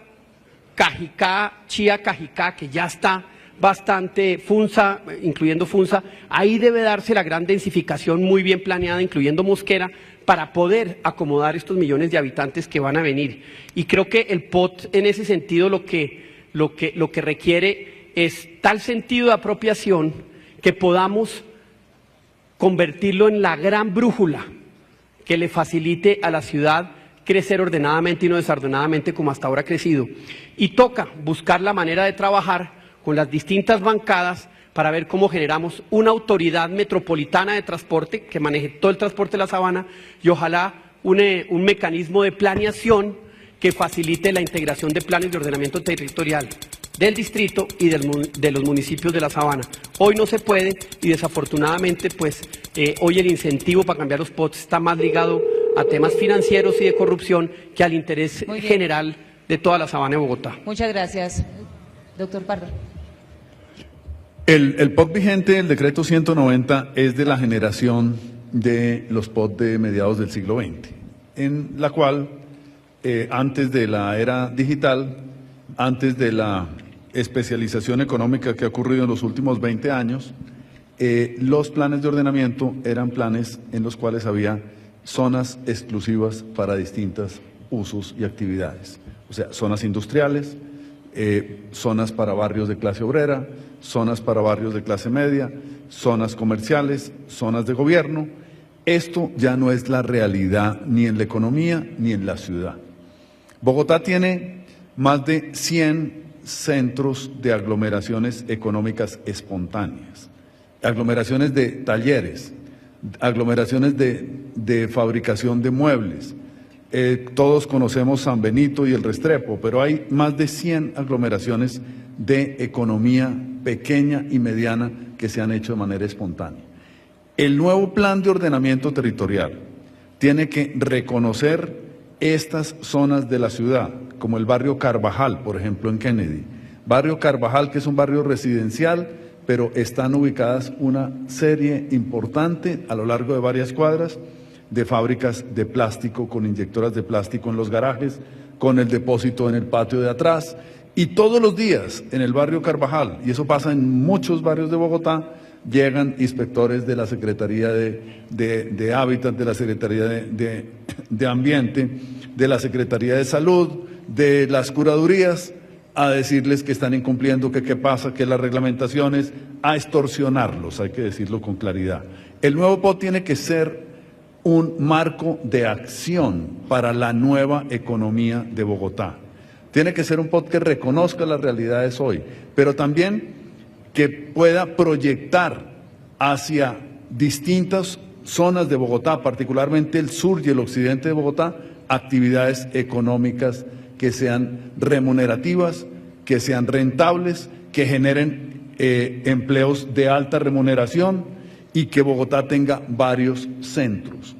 G: Cajicá, Chía, Cajicá, que ya está bastante, Funza, incluyendo Funza, ahí debe darse la gran densificación muy bien planeada, incluyendo Mosquera, para poder acomodar estos millones de habitantes que van a venir. Y creo que el POT en ese sentido lo que requiere es tal sentido de apropiación que podamos convertirlo en la gran brújula que le facilite a la ciudad crecer ordenadamente y no desordenadamente como hasta ahora ha crecido. Y toca buscar la manera de trabajar con las distintas bancadas para ver cómo generamos una autoridad metropolitana de transporte que maneje todo el transporte de la sabana y ojalá un mecanismo de planeación que facilite la integración de planes de ordenamiento territorial del distrito y de los municipios de la sabana. Hoy no se puede y desafortunadamente pues hoy el incentivo para cambiar los POTs está más ligado a temas financieros y de corrupción que al interés general de toda la sabana de Bogotá.
B: Muchas gracias. Doctor Pardo.
D: El POT vigente, el decreto 190, es de la generación de los POT de mediados del siglo XX, en la cual antes de la era digital, antes de la especialización económica que ha ocurrido en los últimos 20 años, los planes de ordenamiento eran planes en los cuales había zonas exclusivas para distintos usos y actividades. O sea, zonas industriales, zonas para barrios de clase obrera, zonas para barrios de clase media, zonas comerciales, zonas de gobierno. Esto ya no es la realidad ni en la economía ni en la ciudad. Bogotá tiene más de 100 centros de aglomeraciones económicas espontáneas, aglomeraciones de talleres, aglomeraciones de fabricación de muebles. Todos conocemos San Benito y el Restrepo, pero hay más de 100 aglomeraciones de economía pequeña y mediana que se han hecho de manera espontánea. El nuevo plan de ordenamiento territorial tiene que reconocer estas zonas de la ciudad, como el barrio Carvajal, por ejemplo, en Kennedy. Barrio Carvajal, que es un barrio residencial, pero están ubicadas una serie importante a lo largo de varias cuadras de fábricas de plástico con inyectoras de plástico en los garajes, con el depósito en el patio de atrás. Y todos los días en el barrio Carvajal, y eso pasa en muchos barrios de Bogotá, llegan inspectores de la Secretaría de Hábitat, de la Secretaría de Ambiente, de la Secretaría de Salud, de las curadurías, a decirles que están incumpliendo, que qué pasa, que las reglamentaciones, a extorsionarlos, hay que decirlo con claridad. El nuevo POT tiene que ser un marco de acción para la nueva economía de Bogotá. Tiene que ser un POT que reconozca las realidades hoy, pero también que pueda proyectar hacia distintas zonas de Bogotá, particularmente el sur y el occidente de Bogotá, actividades económicas que sean remunerativas, que sean rentables, que generen empleos de alta remuneración y que Bogotá tenga varios centros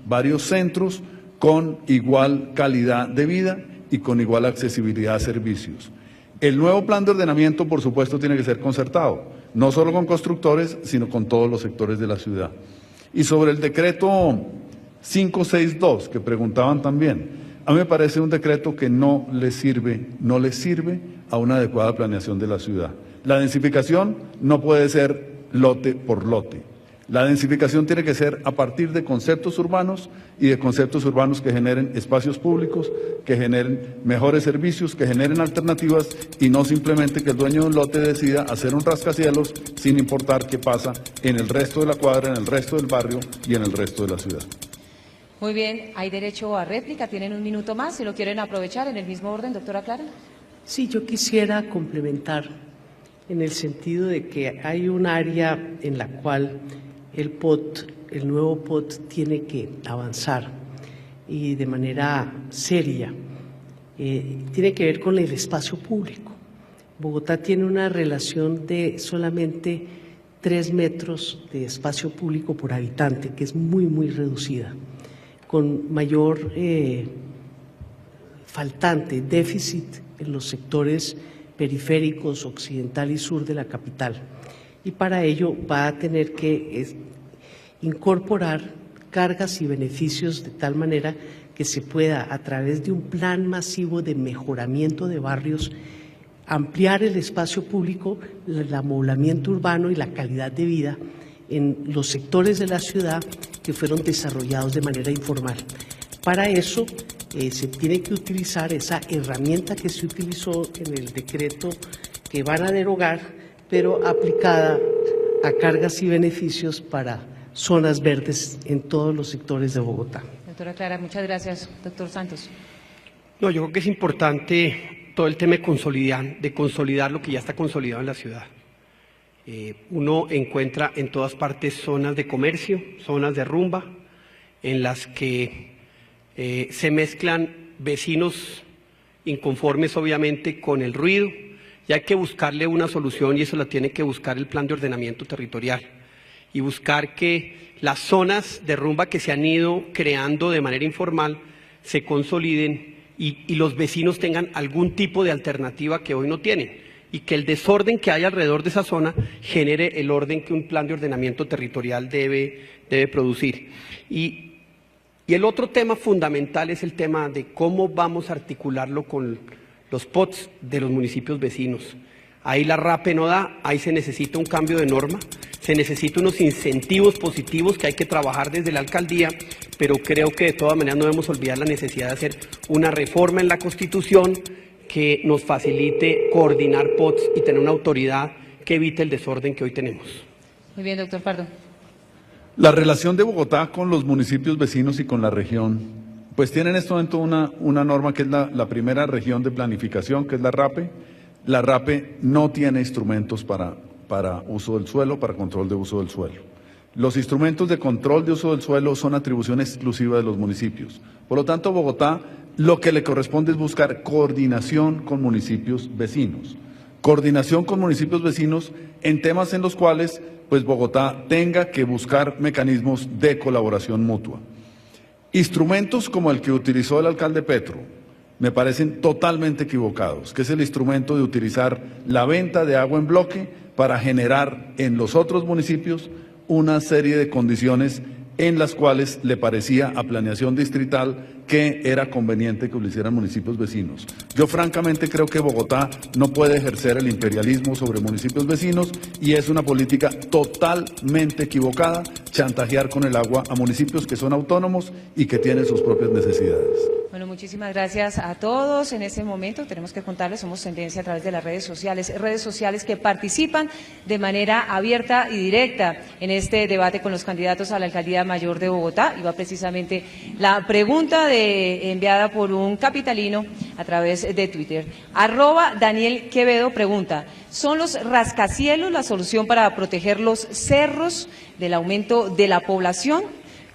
D: con igual calidad de vida y con igual accesibilidad a servicios. El nuevo plan de ordenamiento, por supuesto, tiene que ser concertado, no solo con constructores, sino con todos los sectores de la ciudad. Y sobre el decreto 562, que preguntaban también, a mí me parece un decreto que no le sirve a una adecuada planeación de la ciudad. La densificación no puede ser lote por lote. La densificación tiene que ser a partir de conceptos urbanos y de conceptos urbanos que generen espacios públicos, que generen mejores servicios, que generen alternativas y no simplemente que el dueño de un lote decida hacer un rascacielos sin importar qué pasa en el resto de la cuadra, en el resto del barrio y en el resto de la ciudad.
B: Muy bien, hay derecho a réplica, tienen un minuto más, si lo quieren aprovechar en el mismo orden, doctora Clara.
F: Sí, yo quisiera complementar en el sentido de que hay un área en la cual el nuevo POT tiene que avanzar y de manera seria. Tiene que ver con el espacio público. Bogotá tiene una relación de solamente 3 metros de espacio público por habitante, que es muy reducida, con mayor faltante, déficit en los sectores periféricos, occidental y sur de la capital. Y para ello va a tener que incorporar cargas y beneficios de tal manera que se pueda, a través de un plan masivo de mejoramiento de barrios, ampliar el espacio público, el amoblamiento urbano y la calidad de vida en los sectores de la ciudad que fueron desarrollados de manera informal. Para eso se tiene que utilizar esa herramienta que se utilizó en el decreto que van a derogar, pero aplicada a cargas y beneficios para zonas verdes en todos los sectores de Bogotá.
B: Doctora Clara, muchas gracias. Doctor Santos.
G: No, yo creo que es importante todo el tema de consolidar lo que ya está consolidado en la ciudad. Uno encuentra en todas partes zonas de comercio, zonas de rumba, en las que se mezclan vecinos inconformes obviamente con el ruido, y hay que buscarle una solución, y eso la tiene que buscar el plan de ordenamiento territorial, y buscar que las zonas de rumba que se han ido creando de manera informal se consoliden y los vecinos tengan algún tipo de alternativa que hoy no tienen, y que el desorden que hay alrededor de esa zona genere el orden que un plan de ordenamiento territorial debe producir. Y el otro tema fundamental es el tema de cómo vamos a articularlo con los POTs de los municipios vecinos. Ahí la RAPE no da, ahí se necesita un cambio de norma, se necesitan unos incentivos positivos que hay que trabajar desde la alcaldía, pero creo que de todas maneras no debemos olvidar la necesidad de hacer una reforma en la Constitución que nos facilite coordinar POTs y tener una autoridad que evite el desorden que hoy tenemos.
B: Muy bien, doctor Pardo.
D: La relación de Bogotá con los municipios vecinos y con la región, pues tiene en este momento una norma que es la primera región de planificación, que es la RAPE. La RAPE no tiene instrumentos para uso del suelo, para control de uso del suelo. Los instrumentos de control de uso del suelo son atribución exclusiva de los municipios. Por lo tanto, Bogotá lo que le corresponde es buscar coordinación con municipios vecinos. Coordinación con municipios vecinos en temas en los cuales pues Bogotá tenga que buscar mecanismos de colaboración mutua. Instrumentos como el que utilizó el alcalde Petro me parecen totalmente equivocados, que es el instrumento de utilizar la venta de agua en bloque para generar en los otros municipios una serie de condiciones en las cuales le parecía a planeación distrital que era conveniente que lo hicieran municipios vecinos. Yo francamente creo que Bogotá no puede ejercer el imperialismo sobre municipios vecinos y es una política totalmente equivocada chantajear con el agua a municipios que son autónomos y que tienen sus propias necesidades.
B: Bueno, muchísimas gracias a todos. En este momento tenemos que contarles, somos tendencia a través de las redes sociales que participan de manera abierta y directa en este debate con los candidatos a la Alcaldía Mayor de Bogotá. Y va precisamente la pregunta enviada por un capitalino a través de Twitter. @Daniel Quevedo pregunta: ¿son los rascacielos la solución para proteger los cerros del aumento de la población?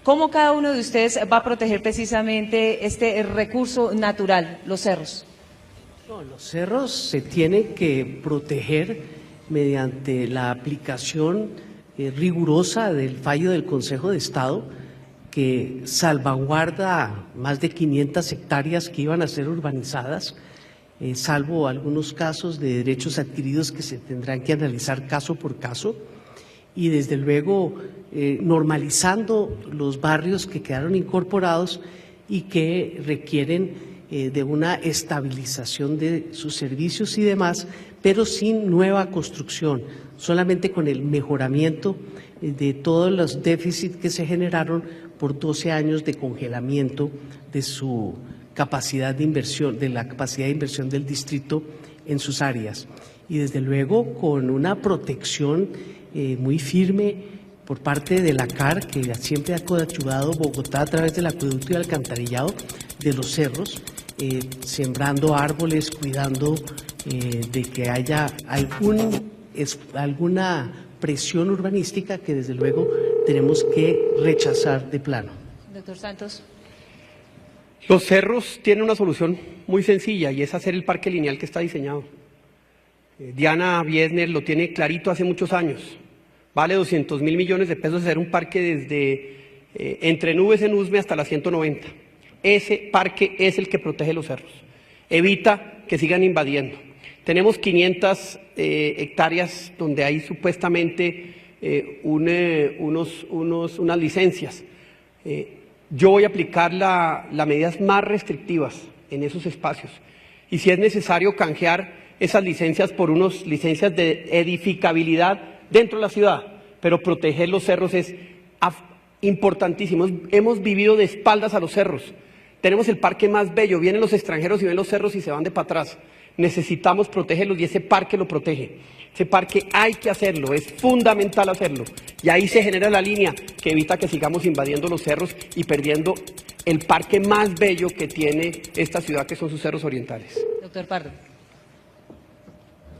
B: ¿Cómo cada uno de ustedes va a proteger precisamente este recurso natural, los cerros?
F: No, los cerros se tienen que proteger mediante la aplicación rigurosa del fallo del Consejo de Estado, que salvaguarda más de 500 hectáreas que iban a ser urbanizadas, salvo algunos casos de derechos adquiridos que se tendrán que analizar caso por caso, y desde luego normalizando los barrios que quedaron incorporados y que requieren de una estabilización de sus servicios y demás, pero sin nueva construcción, solamente con el mejoramiento de todos los déficits que se generaron por 12 años de congelamiento de su capacidad de inversión, de la capacidad de inversión del distrito en sus áreas. Y desde luego con una protección muy firme por parte de la CAR, que siempre ha coadyuvado Bogotá a través del acueducto y alcantarillado de los cerros, sembrando árboles, cuidando de que haya alguna presión urbanística que desde luego tenemos que rechazar de plano.
B: Doctor Santos.
G: Los cerros tienen una solución muy sencilla y es hacer el parque lineal que está diseñado. Diana Biesner lo tiene clarito hace muchos años. Vale 200.000 millones de pesos hacer un parque desde entre Nubes en Usme hasta la 190. Ese parque es el que protege los cerros, evita que sigan invadiendo. Tenemos 500 hectáreas donde hay supuestamente unas licencias. Yo voy a aplicar las medidas más restrictivas en esos espacios y si es necesario canjear esas licencias por unas licencias de edificabilidad dentro de la ciudad, pero proteger los cerros es importantísimo. Hemos vivido de espaldas a los cerros. Tenemos el parque más bello, vienen los extranjeros y ven los cerros y se van de para atrás. Necesitamos protegerlos y ese parque lo protege. Ese parque hay que hacerlo, es fundamental hacerlo. Y ahí se genera la línea que evita que sigamos invadiendo los cerros y perdiendo el parque más bello que tiene esta ciudad, que son sus cerros orientales.
B: Doctor Pardo.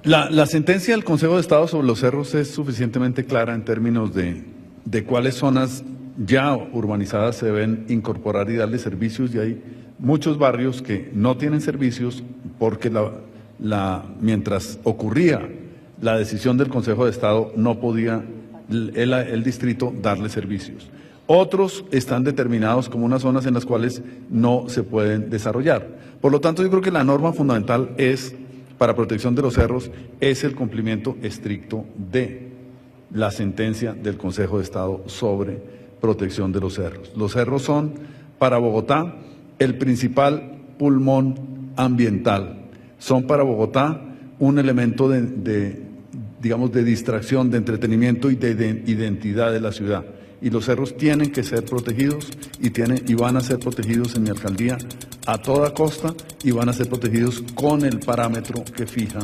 D: La sentencia del Consejo de Estado sobre los cerros es suficientemente clara en términos de cuáles zonas ya urbanizadas se deben incorporar y darle servicios, y hay muchos barrios que no tienen servicios porque mientras ocurría la decisión del Consejo de Estado no podía el distrito darle servicios. Otros están determinados como unas zonas en las cuales no se pueden desarrollar. Por lo tanto, yo creo que la norma fundamental para protección de los cerros es el cumplimiento estricto de la sentencia del Consejo de Estado sobre protección de los cerros. Los cerros son, para Bogotá, el principal pulmón ambiental. Son para Bogotá un elemento digamos, de distracción, de entretenimiento y de identidad de la ciudad. Y los cerros tienen que ser protegidos y van a ser protegidos en mi alcaldía a toda costa y van a ser protegidos con el parámetro que fija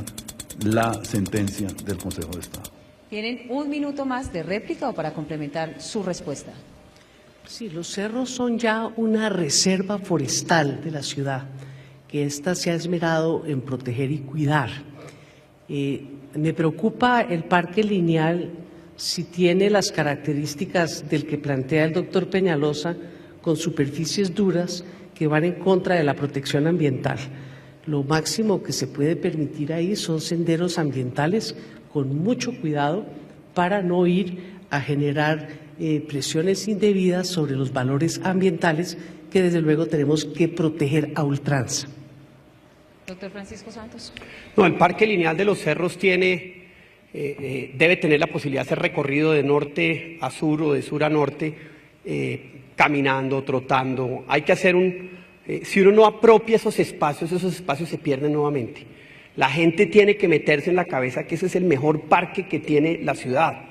D: la sentencia del Consejo de Estado.
B: ¿Tienen un minuto más de réplica o para complementar su respuesta?
F: Sí, los cerros son ya una reserva forestal de la ciudad, que ésta se ha esmerado en proteger y cuidar. Me preocupa el parque lineal si tiene las características del que plantea el doctor Peñalosa, con superficies duras que van en contra de la protección ambiental. Lo máximo que se puede permitir ahí son senderos ambientales con mucho cuidado para no ir a generar presiones indebidas sobre los valores ambientales que desde luego tenemos que proteger a ultranza.
B: Doctor Francisco Santos.
G: No, el parque lineal de los cerros debe tener la posibilidad de ser recorrido de norte a sur o de sur a norte, caminando, trotando. Hay que hacer si uno no apropia esos espacios se pierden nuevamente. La gente tiene que meterse en la cabeza que ese es el mejor parque que tiene la ciudad.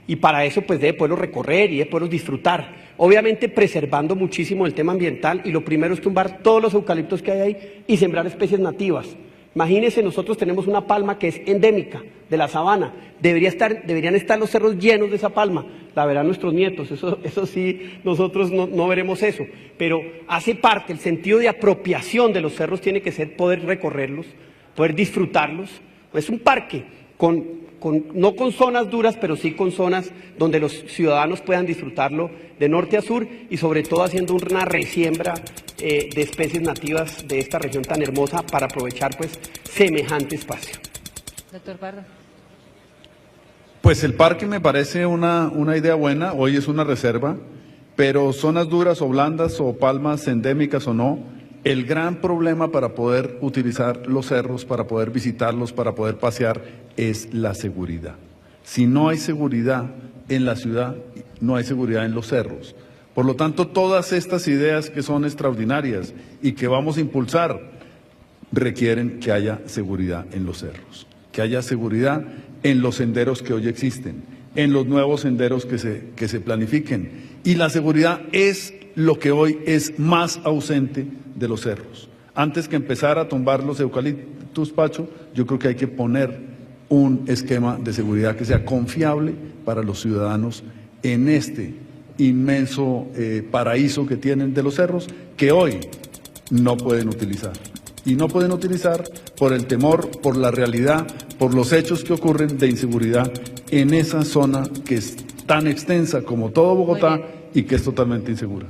G: Y para eso pues debe poderlo recorrer y debe poderlo disfrutar. Obviamente preservando muchísimo el tema ambiental, y lo primero es tumbar todos los eucaliptos que hay ahí y sembrar especies nativas. Imagínense, nosotros tenemos una palma que es endémica de la sabana. Deberían estar los cerros llenos de esa palma. La verán nuestros nietos, eso sí, nosotros no veremos eso. Pero hace parte, el sentido de apropiación de los cerros tiene que ser poder recorrerlos, poder disfrutarlos. Es un parque no con zonas duras, pero sí con zonas donde los ciudadanos puedan disfrutarlo de norte a sur y sobre todo haciendo una resiembra de especies nativas de esta región tan hermosa para aprovechar pues semejante espacio.
B: Doctor Pardo.
D: Pues el parque me parece una idea buena, hoy es una reserva, pero zonas duras o blandas o palmas endémicas o no, el gran problema para poder utilizar los cerros, para poder visitarlos, para poder pasear, es la seguridad. Si no hay seguridad en la ciudad, no hay seguridad en los cerros, Por lo tanto, todas estas ideas que son extraordinarias y que vamos a impulsar requieren que haya seguridad en los cerros, que haya seguridad en los senderos que hoy existen, en los nuevos senderos que se planifiquen. Y la seguridad es lo que hoy es más ausente de los cerros. Antes que empezar a tumbar los eucaliptus, Pacho, yo creo que hay que poner un esquema de seguridad que sea confiable para los ciudadanos en este inmenso paraíso que tienen de los cerros, que hoy no pueden utilizar. Y no pueden utilizar por el temor, por la realidad, por los hechos que ocurren de inseguridad en esa zona que es tan extensa como todo Bogotá y que es totalmente insegura.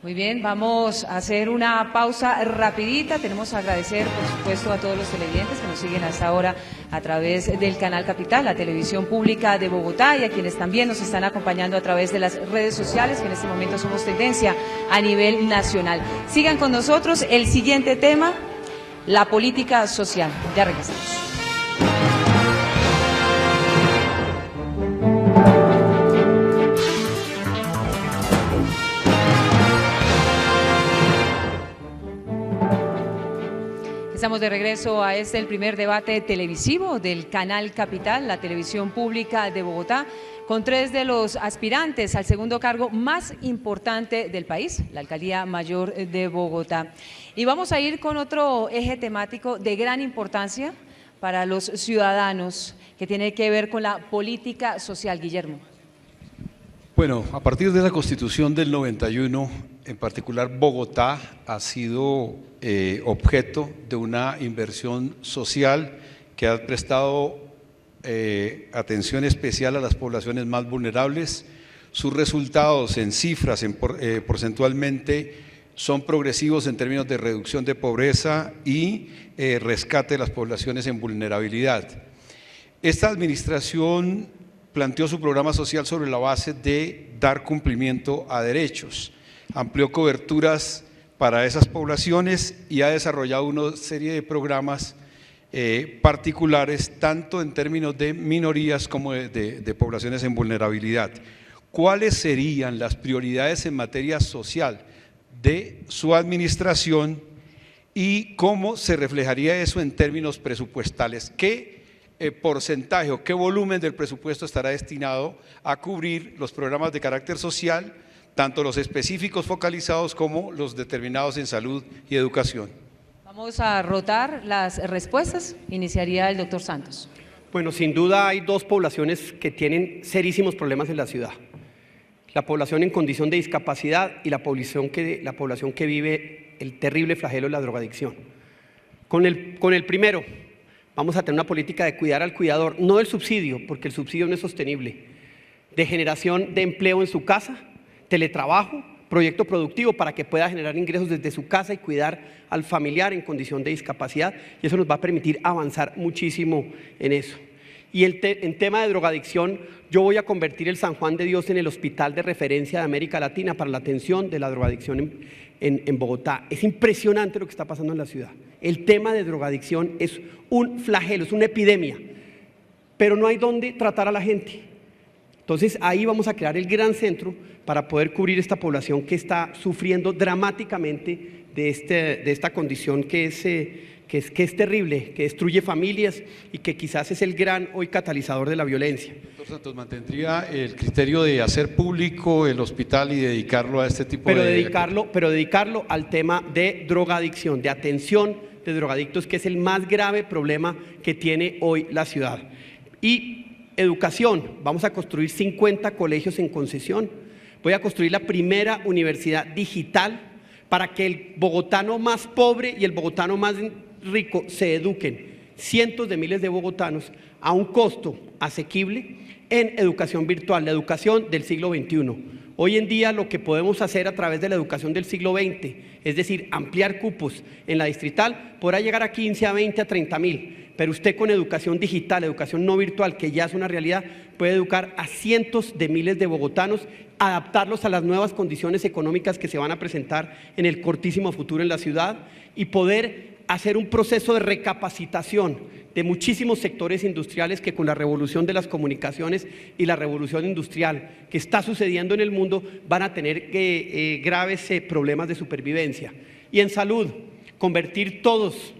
B: Muy bien, vamos a hacer una pausa rapidita. Tenemos que agradecer, por supuesto, a todos los televidentes que nos siguen hasta ahora a través del Canal Capital, la televisión pública de Bogotá, y a quienes también nos están acompañando a través de las redes sociales, que en este momento somos tendencia a nivel nacional. Sigan con nosotros. El siguiente tema, la política social. Ya regresamos. Estamos de regreso a el primer debate televisivo del Canal Capital, la televisión pública de Bogotá, con tres de los aspirantes al segundo cargo más importante del país, la Alcaldía Mayor de Bogotá. Y vamos a ir con otro eje temático de gran importancia para los ciudadanos, que tiene que ver con la política social. Guillermo.
C: Bueno, a partir de la Constitución del 91, en particular Bogotá ha sido objeto de una inversión social que ha prestado atención especial a las poblaciones más vulnerables. Sus resultados en cifras, porcentualmente, son progresivos en términos de reducción de pobreza y rescate de las poblaciones en vulnerabilidad. Esta administración planteó su programa social sobre la base de dar cumplimiento a derechos, amplió coberturas para esas poblaciones y ha desarrollado una serie de programas particulares, tanto en términos de minorías como de poblaciones en vulnerabilidad. ¿Cuáles serían las prioridades en materia social de su administración y cómo se reflejaría eso en términos presupuestales? ¿Qué porcentaje o qué volumen del presupuesto estará destinado a cubrir los programas de carácter social, tanto los específicos focalizados como los determinados en salud y educación?
B: Vamos a rotar las respuestas. Iniciaría el doctor Santos.
G: Bueno, sin duda hay dos poblaciones que tienen serísimos problemas en la ciudad. La población en condición de discapacidad y la población que vive el terrible flagelo de la drogadicción. Con el primero, vamos a tener una política de cuidar al cuidador, no del subsidio, porque el subsidio no es sostenible, de generación de empleo en su casa, teletrabajo, proyecto productivo para que pueda generar ingresos desde su casa y cuidar al familiar en condición de discapacidad, y eso nos va a permitir avanzar muchísimo en eso. Y en tema de drogadicción, yo voy a convertir el San Juan de Dios en el hospital de referencia de América Latina para la atención de la drogadicción en Bogotá. Es impresionante lo que está pasando en la ciudad. El tema de drogadicción es un flagelo, es una epidemia, pero no hay dónde tratar a la gente. Entonces ahí vamos a crear el gran centro para poder cubrir esta población que está sufriendo dramáticamente de esta condición que es terrible, que destruye familias y que quizás es el gran hoy catalizador de la violencia.
C: Doctor Santos, ¿mantendría el criterio de hacer público el hospital y dedicarlo a este tipo
G: pero dedicarlo al tema de drogadicción, de atención de drogadictos, que es el más grave problema que tiene hoy la ciudad. Y educación, vamos a construir 50 colegios en concesión. Voy a construir la primera universidad digital para que el bogotano más pobre y el bogotano más rico se eduquen. Cientos de miles de bogotanos a un costo asequible en educación virtual, la educación del siglo XXI. Hoy en día lo que podemos hacer a través de la educación del siglo XX, es decir, ampliar cupos en la distrital, podrá llegar a 15, a 20, a 30.000. Pero usted con educación digital, educación no virtual, que ya es una realidad, puede educar a cientos de miles de bogotanos, adaptarlos a las nuevas condiciones económicas que se van a presentar en el cortísimo futuro en la ciudad y poder hacer un proceso de recapacitación de muchísimos sectores industriales que con la revolución de las comunicaciones y la revolución industrial que está sucediendo en el mundo van a tener graves problemas de supervivencia. Y en salud, convertir todos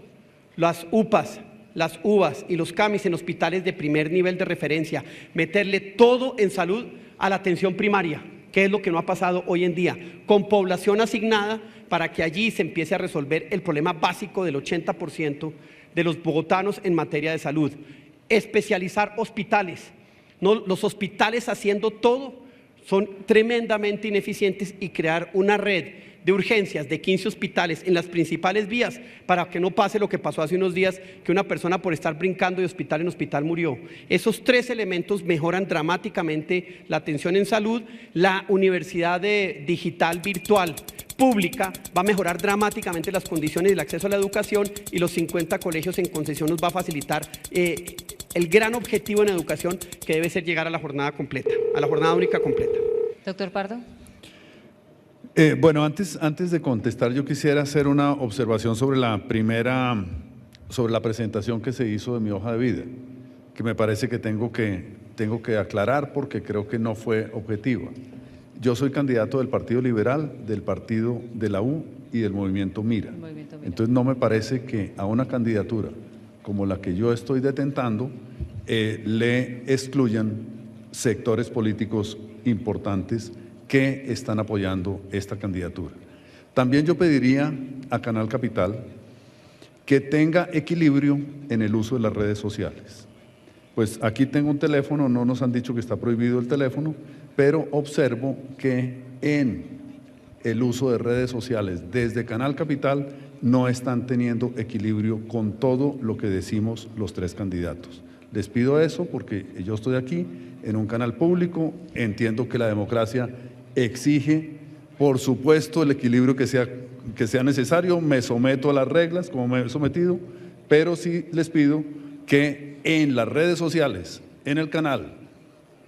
G: las UPAs, las UVAs y los CAMIS en hospitales de primer nivel de referencia, meterle todo en salud a la atención primaria, que es lo que no ha pasado hoy en día, con población asignada para que allí se empiece a resolver el problema básico del 80% de los bogotanos en materia de salud. Especializar hospitales. No, los hospitales haciendo todo son tremendamente ineficientes, y crear una red de urgencias de 15 hospitales en las principales vías para que no pase lo que pasó hace unos días, que una persona por estar brincando de hospital en hospital murió. Esos tres elementos mejoran dramáticamente la atención en salud. La universidad digital virtual pública va a mejorar dramáticamente las condiciones del acceso a la educación, y los 50 colegios en concesión nos va a facilitar el gran objetivo en educación, que debe ser llegar a la jornada completa, a la jornada única completa.
B: Doctor Pardo.
D: Bueno, antes de contestar, yo quisiera hacer una observación sobre la presentación que se hizo de mi hoja de vida, que me parece que tengo que aclarar porque creo que no fue objetiva. Yo soy candidato del Partido Liberal, del Partido de la U y del Movimiento Mira. Entonces no me parece que a una candidatura como la que yo estoy detentando le excluyan sectores políticos importantes que están apoyando esta candidatura. También yo pediría a Canal Capital que tenga equilibrio en el uso de las redes sociales. Pues aquí tengo un teléfono, no nos han dicho que está prohibido el teléfono, pero observo que en el uso de redes sociales desde Canal Capital no están teniendo equilibrio con todo lo que decimos los tres candidatos. Les pido eso porque yo estoy aquí en un canal público, entiendo que la democracia exige, por supuesto, el equilibrio que sea necesario, me someto a las reglas como me he sometido, pero sí les pido que en las redes sociales, en el canal,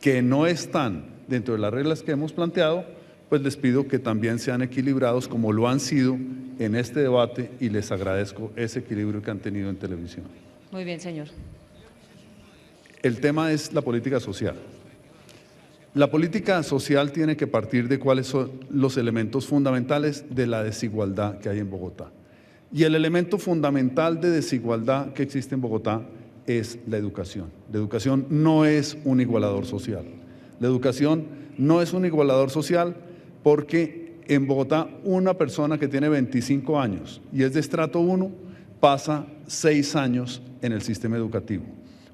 D: que no están dentro de las reglas que hemos planteado, pues les pido que también sean equilibrados como lo han sido en este debate, y les agradezco ese equilibrio que han tenido en televisión.
B: Muy bien, señor.
D: El tema es la política social. La política social tiene que partir de cuáles son los elementos fundamentales de la desigualdad que hay en Bogotá. Y el elemento fundamental de desigualdad que existe en Bogotá es la educación. La educación no es un igualador social. La educación no es un igualador social porque en Bogotá una persona que tiene 25 años y es de estrato 1 pasa 6 años en el sistema educativo.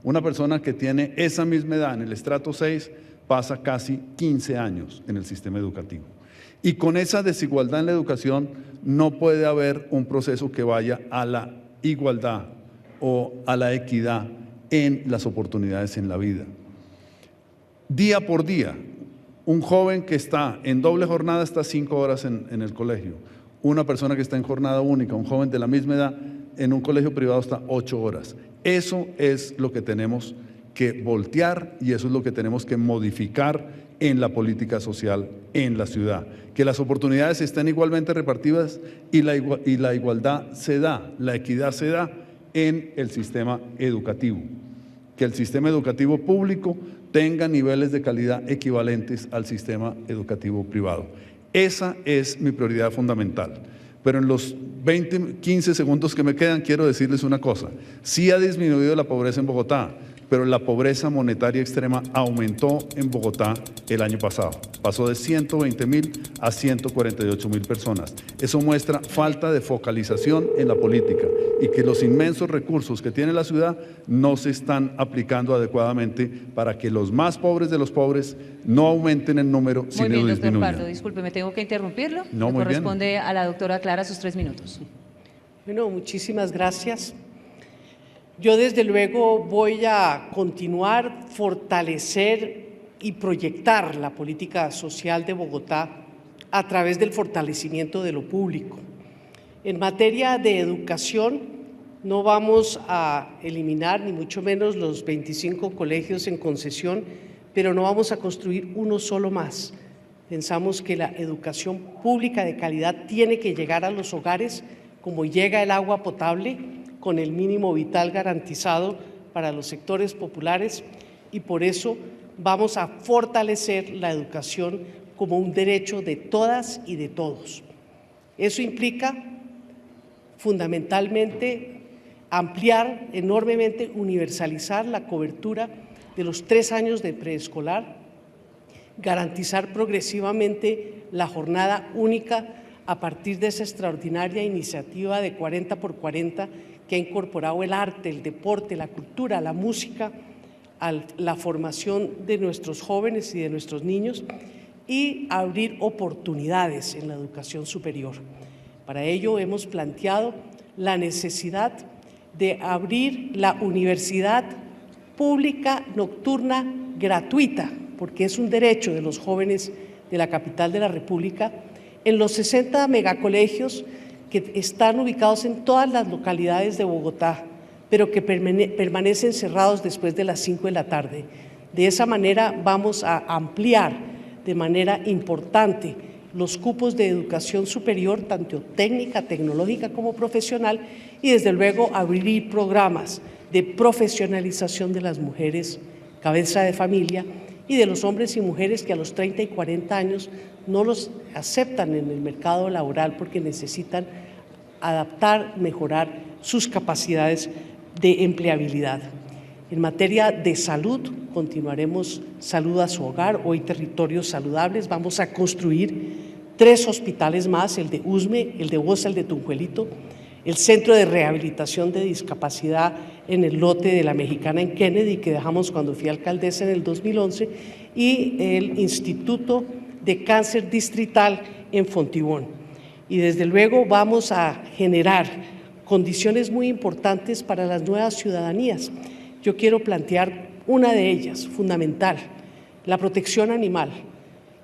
D: Una persona que tiene esa misma edad en el estrato 6 pasa casi 15 años en el sistema educativo. Y con esa desigualdad en la educación no puede haber un proceso que vaya a la igualdad o a la equidad en las oportunidades en la vida. Día por día, un joven que está en doble jornada está 5 horas en el colegio. Una persona que está en jornada única, un joven de la misma edad, en un colegio privado está 8 horas. Eso es lo que tenemos que voltear y eso es lo que tenemos que modificar en la política social en la ciudad. Que las oportunidades estén igualmente repartidas y la igualdad se da, la equidad se da en el sistema educativo. Que el sistema educativo público tenga niveles de calidad equivalentes al sistema educativo privado. Esa es mi prioridad fundamental. Pero en los 15 segundos que me quedan quiero decirles una cosa. Sí ha disminuido la pobreza en Bogotá, pero la pobreza monetaria extrema aumentó en Bogotá el año pasado. Pasó de 120.000 a 148.000 personas. Eso muestra falta de focalización en la política y que los inmensos recursos que tiene la ciudad no se están aplicando adecuadamente para que los más pobres de los pobres no aumenten en número, sino disminuyan.
B: Muy bien, doctor Pardo, disculpe, ¿me tengo que interrumpirlo?
D: No, muy bien.
B: Corresponde a la doctora Clara sus 3 minutos.
F: Bueno, muchísimas gracias. Yo desde luego voy a continuar, fortalecer y proyectar la política social de Bogotá a través del fortalecimiento de lo público. En materia de educación, no vamos a eliminar ni mucho menos los 25 colegios en concesión, pero no vamos a construir uno solo más. Pensamos que la educación pública de calidad tiene que llegar a los hogares como llega el agua potable, con el mínimo vital garantizado para los sectores populares y por eso vamos a fortalecer la educación como un derecho de todas y de todos. Eso implica fundamentalmente ampliar enormemente, universalizar la cobertura de los 3 años de preescolar, garantizar progresivamente la jornada única a partir de esa extraordinaria iniciativa de 40 por 40 que ha incorporado el arte, el deporte, la cultura, la música, a la formación de nuestros jóvenes y de nuestros niños y abrir oportunidades en la educación superior. Para ello hemos planteado la necesidad de abrir la universidad pública nocturna gratuita, porque es un derecho de los jóvenes de la capital de la República, en los 60 megacolegios que están ubicados en todas las localidades de Bogotá, pero que permanecen cerrados después de las 5 de la tarde. De esa manera vamos a ampliar de manera importante los cupos de educación superior, tanto técnica, tecnológica como profesional, y desde luego abrir programas de profesionalización de las mujeres cabeza de familia y de los hombres y mujeres que a los 30 y 40 años no los aceptan en el mercado laboral porque necesitan adaptar, mejorar sus capacidades de empleabilidad. En materia de salud, continuaremos Salud a su Hogar, hoy Territorios Saludables. Vamos a construir 3 hospitales más, el de Usme, el de Bosa, el de Tunjuelito, el Centro de Rehabilitación de Discapacidad en el lote de la Mexicana en Kennedy, que dejamos cuando fui alcaldesa en el 2011, y el Instituto de Cáncer Distrital en Fontibón. Y desde luego vamos a generar condiciones muy importantes para las nuevas ciudadanías. Yo quiero plantear una de ellas, fundamental, la protección animal.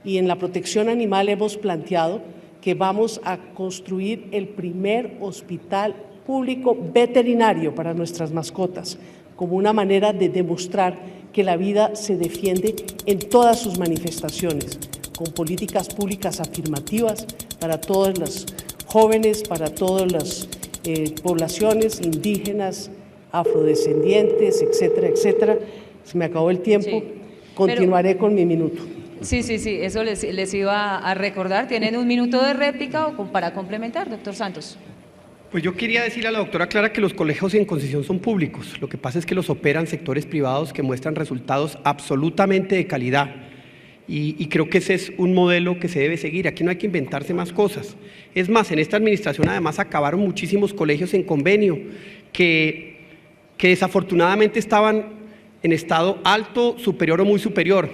F: Y en la protección animal hemos planteado que vamos a construir el primer hospital público veterinario para nuestras mascotas, como una manera de demostrar que la vida se defiende en todas sus manifestaciones, con políticas públicas afirmativas para todos los jóvenes, para todas las poblaciones indígenas, afrodescendientes, etcétera, etcétera. Se me acabó el tiempo, sí, continuaré con mi minuto.
B: Sí, eso les iba a recordar. ¿Tienen un minuto de réplica o para complementar, doctor Santos?
G: Pues yo quería decirle a la doctora Clara que los colegios en concesión son públicos. Lo que pasa es que los operan sectores privados que muestran resultados absolutamente de calidad. Y creo que ese es un modelo que se debe seguir. Aquí no hay que inventarse más cosas. Es más, en esta administración además acabaron muchísimos colegios en convenio que desafortunadamente estaban en estado alto, superior o muy superior.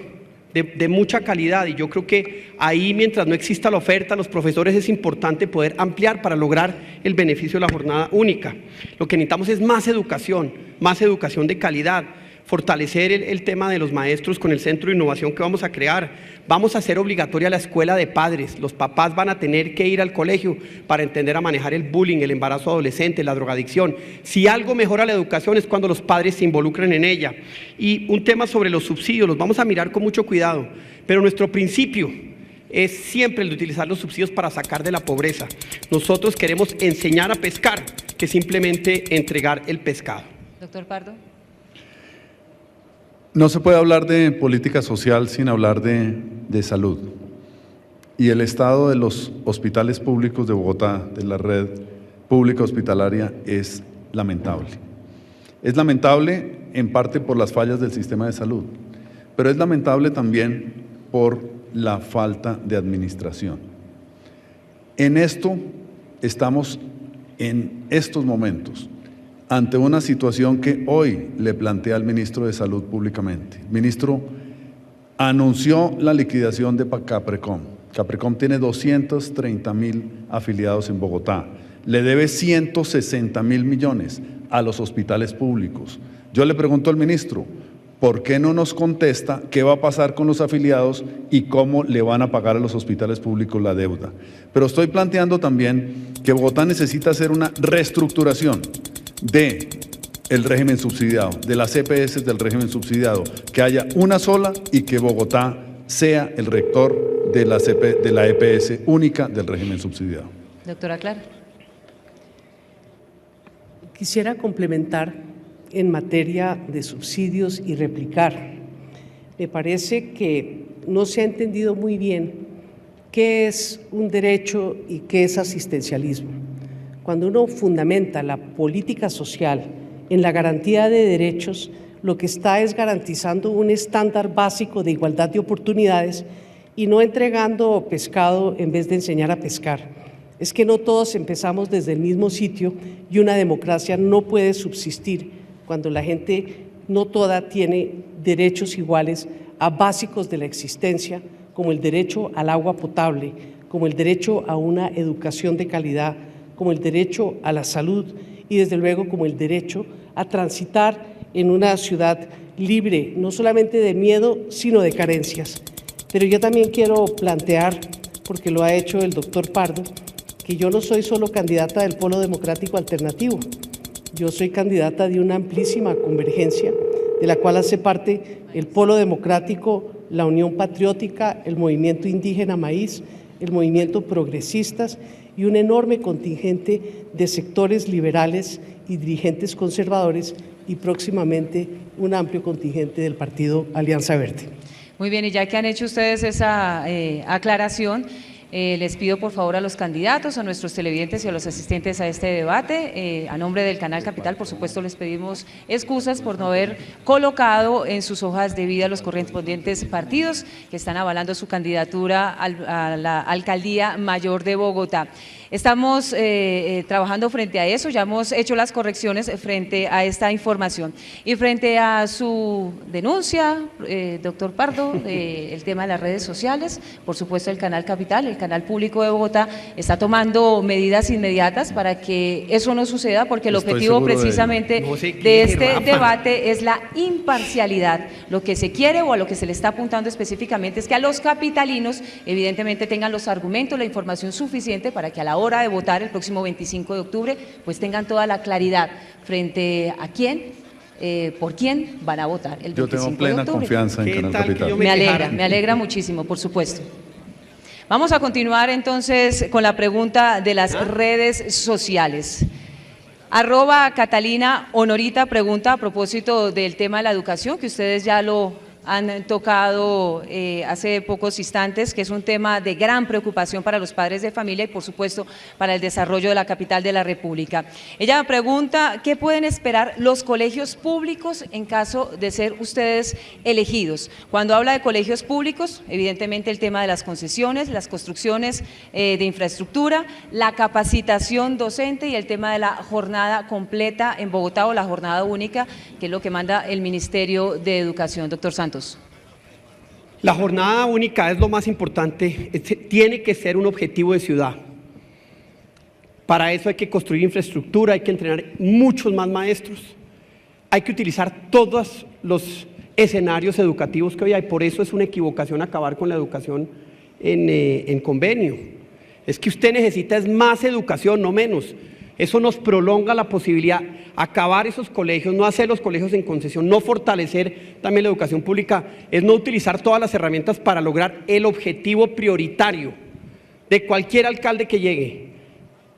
G: De mucha calidad, y yo creo que ahí, mientras no exista la oferta, los profesores es importante poder ampliar para lograr el beneficio de la jornada única. Lo que necesitamos es más educación de calidad, fortalecer el tema de los maestros con el centro de innovación que vamos a crear. Vamos a hacer obligatoria la escuela de padres. Los papás van a tener que ir al colegio para entender a manejar el bullying, el embarazo adolescente, la drogadicción. Si algo mejora la educación es cuando los padres se involucran en ella. Y un tema sobre los subsidios, los vamos a mirar con mucho cuidado, pero nuestro principio es siempre el de utilizar los subsidios para sacar de la pobreza. Nosotros queremos enseñar a pescar, que simplemente entregar el pescado.
B: Doctor Pardo.
D: No se puede hablar de política social sin hablar de salud. Y el estado de los hospitales públicos de Bogotá, de la red pública hospitalaria, es lamentable. Es lamentable en parte por las fallas del sistema de salud, pero es lamentable también por la falta de administración. En esto estamos en estos momentos ante una situación que hoy le plantea al ministro de Salud públicamente. El ministro anunció la liquidación de Caprecom. Caprecom tiene 230.000 afiliados en Bogotá. Le debe 160.000 millones a los hospitales públicos. Yo le pregunto al ministro, ¿por qué no nos contesta qué va a pasar con los afiliados y cómo le van a pagar a los hospitales públicos la deuda? Pero estoy planteando también que Bogotá necesita hacer una reestructuración del régimen subsidiado, de las EPS del régimen subsidiado, que haya una sola y que Bogotá sea el rector de la EPS única del régimen subsidiado.
B: Doctora Clara.
F: Quisiera complementar en materia de subsidios y replicar. Me parece que no se ha entendido muy bien qué es un derecho y qué es asistencialismo. Cuando uno fundamenta la política social en la garantía de derechos, lo que está es garantizando un estándar básico de igualdad de oportunidades y no entregando pescado en vez de enseñar a pescar. Es que no todos empezamos desde el mismo sitio y una democracia no puede subsistir cuando la gente no toda tiene derechos iguales a básicos de la existencia, como el derecho al agua potable, como el derecho a una educación de calidad, como el derecho a la salud y desde luego como el derecho a transitar en una ciudad libre, no solamente de miedo, sino de carencias. Pero yo también quiero plantear, porque lo ha hecho el doctor Pardo, que yo no soy solo candidata del Polo Democrático Alternativo, yo soy candidata de una amplísima convergencia, de la cual hace parte el Polo Democrático, la Unión Patriótica, el Movimiento Indígena Maíz, el Movimiento Progresistas y un enorme contingente de sectores liberales y dirigentes conservadores y próximamente un amplio contingente del Partido Alianza Verde.
B: Muy bien, y ya que han hecho ustedes esa aclaración, les pido por favor a los candidatos, a nuestros televidentes y a los asistentes a este debate, a nombre del Canal Capital, por supuesto les pedimos excusas por no haber colocado en sus hojas de vida los correspondientes partidos que están avalando su candidatura a la Alcaldía Mayor de Bogotá. Estamos trabajando frente a eso, ya hemos hecho las correcciones frente a esta información. Y frente a su denuncia, doctor Pardo, el tema de las redes sociales, por supuesto el Canal Capital, el Canal Público de Bogotá, está tomando medidas inmediatas para que eso no suceda, porque el objetivo precisamente de este debate es la imparcialidad. Lo que se quiere o a lo que se le está apuntando específicamente es que a los capitalinos evidentemente tengan los argumentos, la información suficiente para que a la hora de votar el próximo 25 de octubre, pues tengan toda la claridad frente a quién, por quién van a votar el 25 de octubre.
D: Yo tengo plena confianza en Canal Capital.
B: Me alegra muchísimo, por supuesto. Vamos a continuar entonces con la pregunta de las redes sociales. @Catalina Honorita pregunta a propósito del tema de la educación, que ustedes ya lo han tocado hace pocos instantes, que es un tema de gran preocupación para los padres de familia y por supuesto para el desarrollo de la capital de la República. Ella pregunta, ¿qué pueden esperar los colegios públicos en caso de ser ustedes elegidos? Cuando habla de colegios públicos, evidentemente el tema de las concesiones, las construcciones de infraestructura, la capacitación docente y el tema de la jornada completa en Bogotá o la jornada única, que es lo que manda el Ministerio de Educación. Doctor Santos.
G: La jornada única es lo más importante, tiene que ser un objetivo de ciudad. Para eso hay que construir infraestructura, hay que entrenar muchos más maestros, hay que utilizar todos los escenarios educativos que hoy hay, por eso es una equivocación acabar con la educación en convenio. Es que usted necesita es más educación, no menos. Eso nos prolonga la posibilidad, acabar esos colegios, no hacer los colegios en concesión, no fortalecer también la educación pública, es no utilizar todas las herramientas para lograr el objetivo prioritario de cualquier alcalde que llegue,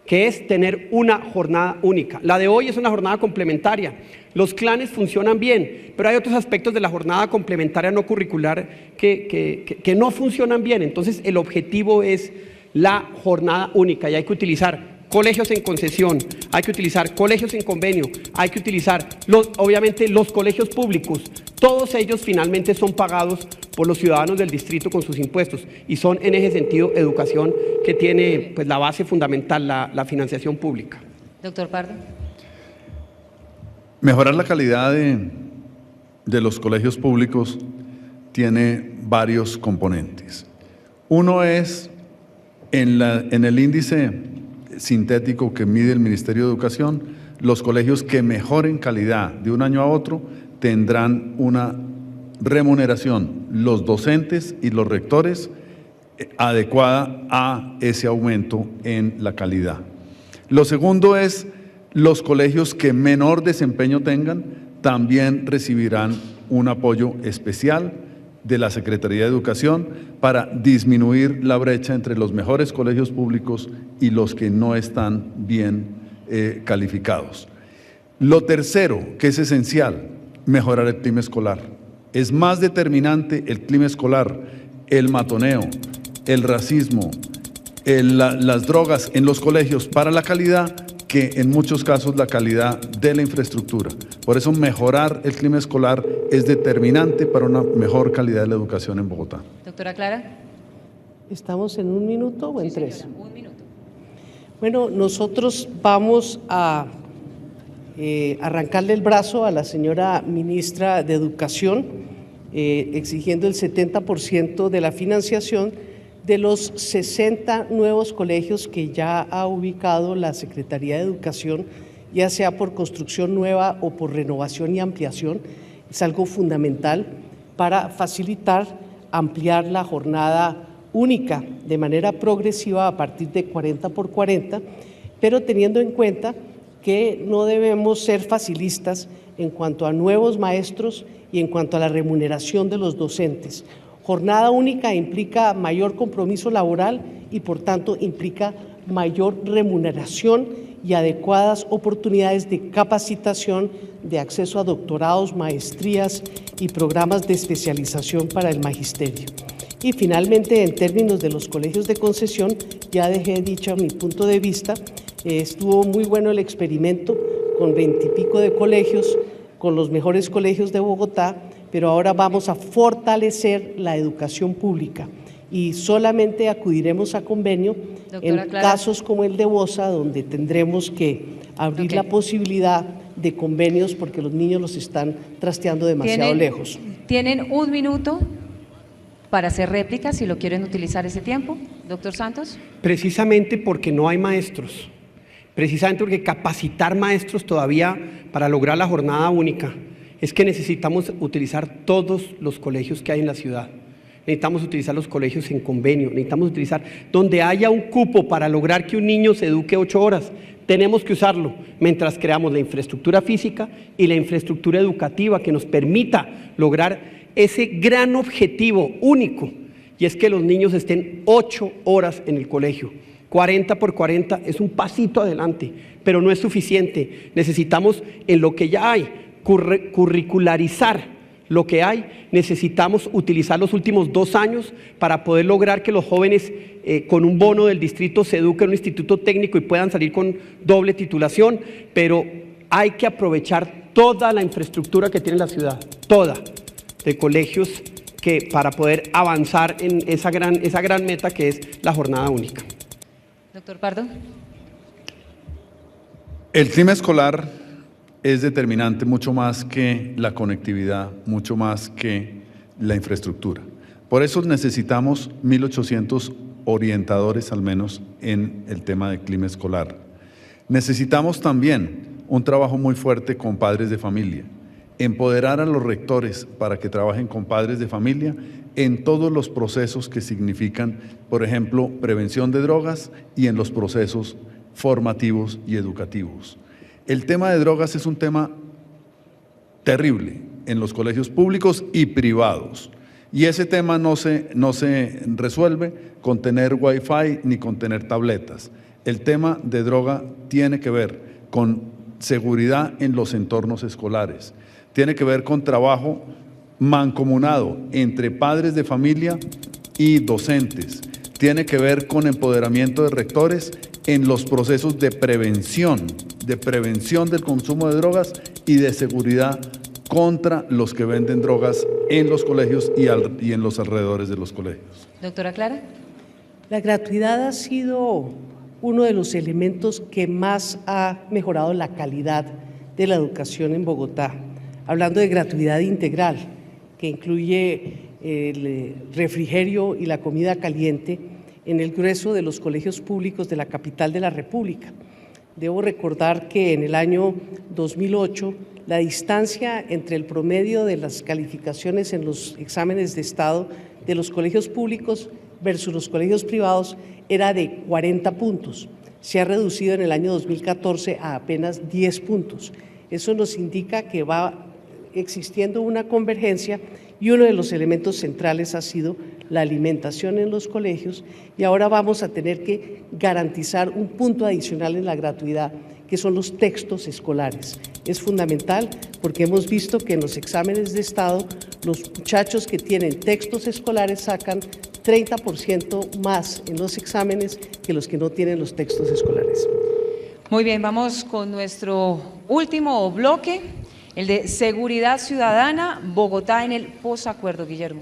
G: que es tener una jornada única. La de hoy es una jornada complementaria. Los clanes funcionan bien, pero hay otros aspectos de la jornada complementaria no curricular que no funcionan bien. Entonces el objetivo es la jornada única y hay que utilizar colegios en concesión, hay que utilizar colegios en convenio, hay que utilizar obviamente los colegios públicos. Todos ellos finalmente son pagados por los ciudadanos del distrito con sus impuestos y son en ese sentido educación que tiene pues la base fundamental, la financiación pública.
B: Doctor Pardo.
D: Mejorar la calidad de los colegios públicos tiene varios componentes. Uno es en el índice sintético que mide el Ministerio de Educación, los colegios que mejoren calidad de un año a otro tendrán una remuneración, los docentes y los rectores, adecuada a ese aumento en la calidad. Lo segundo es, los colegios que menor desempeño tengan también recibirán un apoyo especial de la Secretaría de Educación para disminuir la brecha entre los mejores colegios públicos y los que no están bien calificados. Lo tercero, que es esencial, mejorar el clima escolar. Es más determinante el clima escolar, el matoneo, el racismo, las drogas en los colegios para la calidad que en muchos casos la calidad de la infraestructura. Por eso mejorar el clima escolar es determinante para una mejor calidad de la educación en Bogotá.
B: Doctora Clara.
F: ¿Estamos en 1 minuto o en 3?
B: Señora, 1 minuto.
F: Bueno, nosotros vamos a arrancarle el brazo a la señora ministra de Educación, exigiendo el 70% de la financiación de los 60 nuevos colegios que ya ha ubicado la Secretaría de Educación, ya sea por construcción nueva o por renovación y ampliación. Es algo fundamental para facilitar, ampliar la jornada única de manera progresiva a partir de 40 por 40, pero teniendo en cuenta que no debemos ser facilistas en cuanto a nuevos maestros y en cuanto a la remuneración de los docentes. Jornada única implica mayor compromiso laboral y por tanto implica mayor remuneración y adecuadas oportunidades de capacitación, de acceso a doctorados, maestrías y programas de especialización para el magisterio. Y finalmente, en términos de los colegios de concesión, ya dejé dicho mi punto de vista, estuvo muy bueno el experimento con 20 y pico de colegios, con los mejores colegios de Bogotá, pero ahora vamos a fortalecer la educación pública y solamente acudiremos a convenio en casos como el de Bosa, donde tendremos que abrir la posibilidad de convenios porque los niños los están trasteando demasiado lejos.
B: Tienen 1 minuto para hacer réplicas, si lo quieren utilizar ese tiempo. Doctor Santos.
G: Precisamente porque no hay maestros, precisamente porque capacitar maestros todavía para lograr la jornada única, es que necesitamos utilizar todos los colegios que hay en la ciudad. Necesitamos utilizar los colegios en convenio, necesitamos utilizar donde haya un cupo para lograr que un niño se eduque 8 horas. Tenemos que usarlo mientras creamos la infraestructura física y la infraestructura educativa que nos permita lograr ese gran objetivo único, y es que los niños estén 8 horas en el colegio. 40 por 40 es un pasito adelante, pero no es suficiente. Necesitamos, en lo que ya hay, curricularizar lo que hay. Necesitamos utilizar los últimos 2 años para poder lograr que los jóvenes con un bono del distrito se eduquen en un instituto técnico y puedan salir con doble titulación, pero hay que aprovechar toda la infraestructura que tiene la ciudad, toda, de colegios, que para poder avanzar en esa gran meta que es la jornada única.
B: Doctor Pardo.
D: El clima escolar es determinante mucho más que la conectividad, mucho más que la infraestructura. Por eso necesitamos 1.800 orientadores al menos en el tema del clima escolar. Necesitamos también un trabajo muy fuerte con padres de familia, empoderar a los rectores para que trabajen con padres de familia en todos los procesos que significan, por ejemplo, prevención de drogas y en los procesos formativos y educativos. El tema de drogas es un tema terrible en los colegios públicos y privados, y ese tema no se resuelve con tener wifi ni con tener tabletas. El tema de droga tiene que ver con seguridad en los entornos escolares, tiene que ver con trabajo mancomunado entre padres de familia y docentes, tiene que ver con empoderamiento de rectores en los procesos de prevención del consumo de drogas y de seguridad contra los que venden drogas en los colegios y en los alrededores de los colegios.
B: Doctora Clara.
F: La gratuidad ha sido uno de los elementos que más ha mejorado la calidad de la educación en Bogotá. Hablando de gratuidad integral, que incluye el refrigerio y la comida caliente en el grueso de los colegios públicos de la capital de la República. Debo recordar que en el año 2008 la distancia entre el promedio de las calificaciones en los exámenes de estado de los colegios públicos versus los colegios privados era de 40 puntos. Se ha reducido en el año 2014 a apenas 10 puntos. Eso nos indica que va existiendo una convergencia y uno de los elementos centrales ha sido la alimentación en los colegios, y ahora vamos a tener que garantizar un punto adicional en la gratuidad, que son los textos escolares. Es fundamental porque hemos visto que en los exámenes de Estado los muchachos que tienen textos escolares sacan 30% más en los exámenes que los que no tienen los textos escolares.
B: Muy bien, vamos con nuestro último bloque, el de Seguridad Ciudadana, Bogotá en el posacuerdo. Guillermo.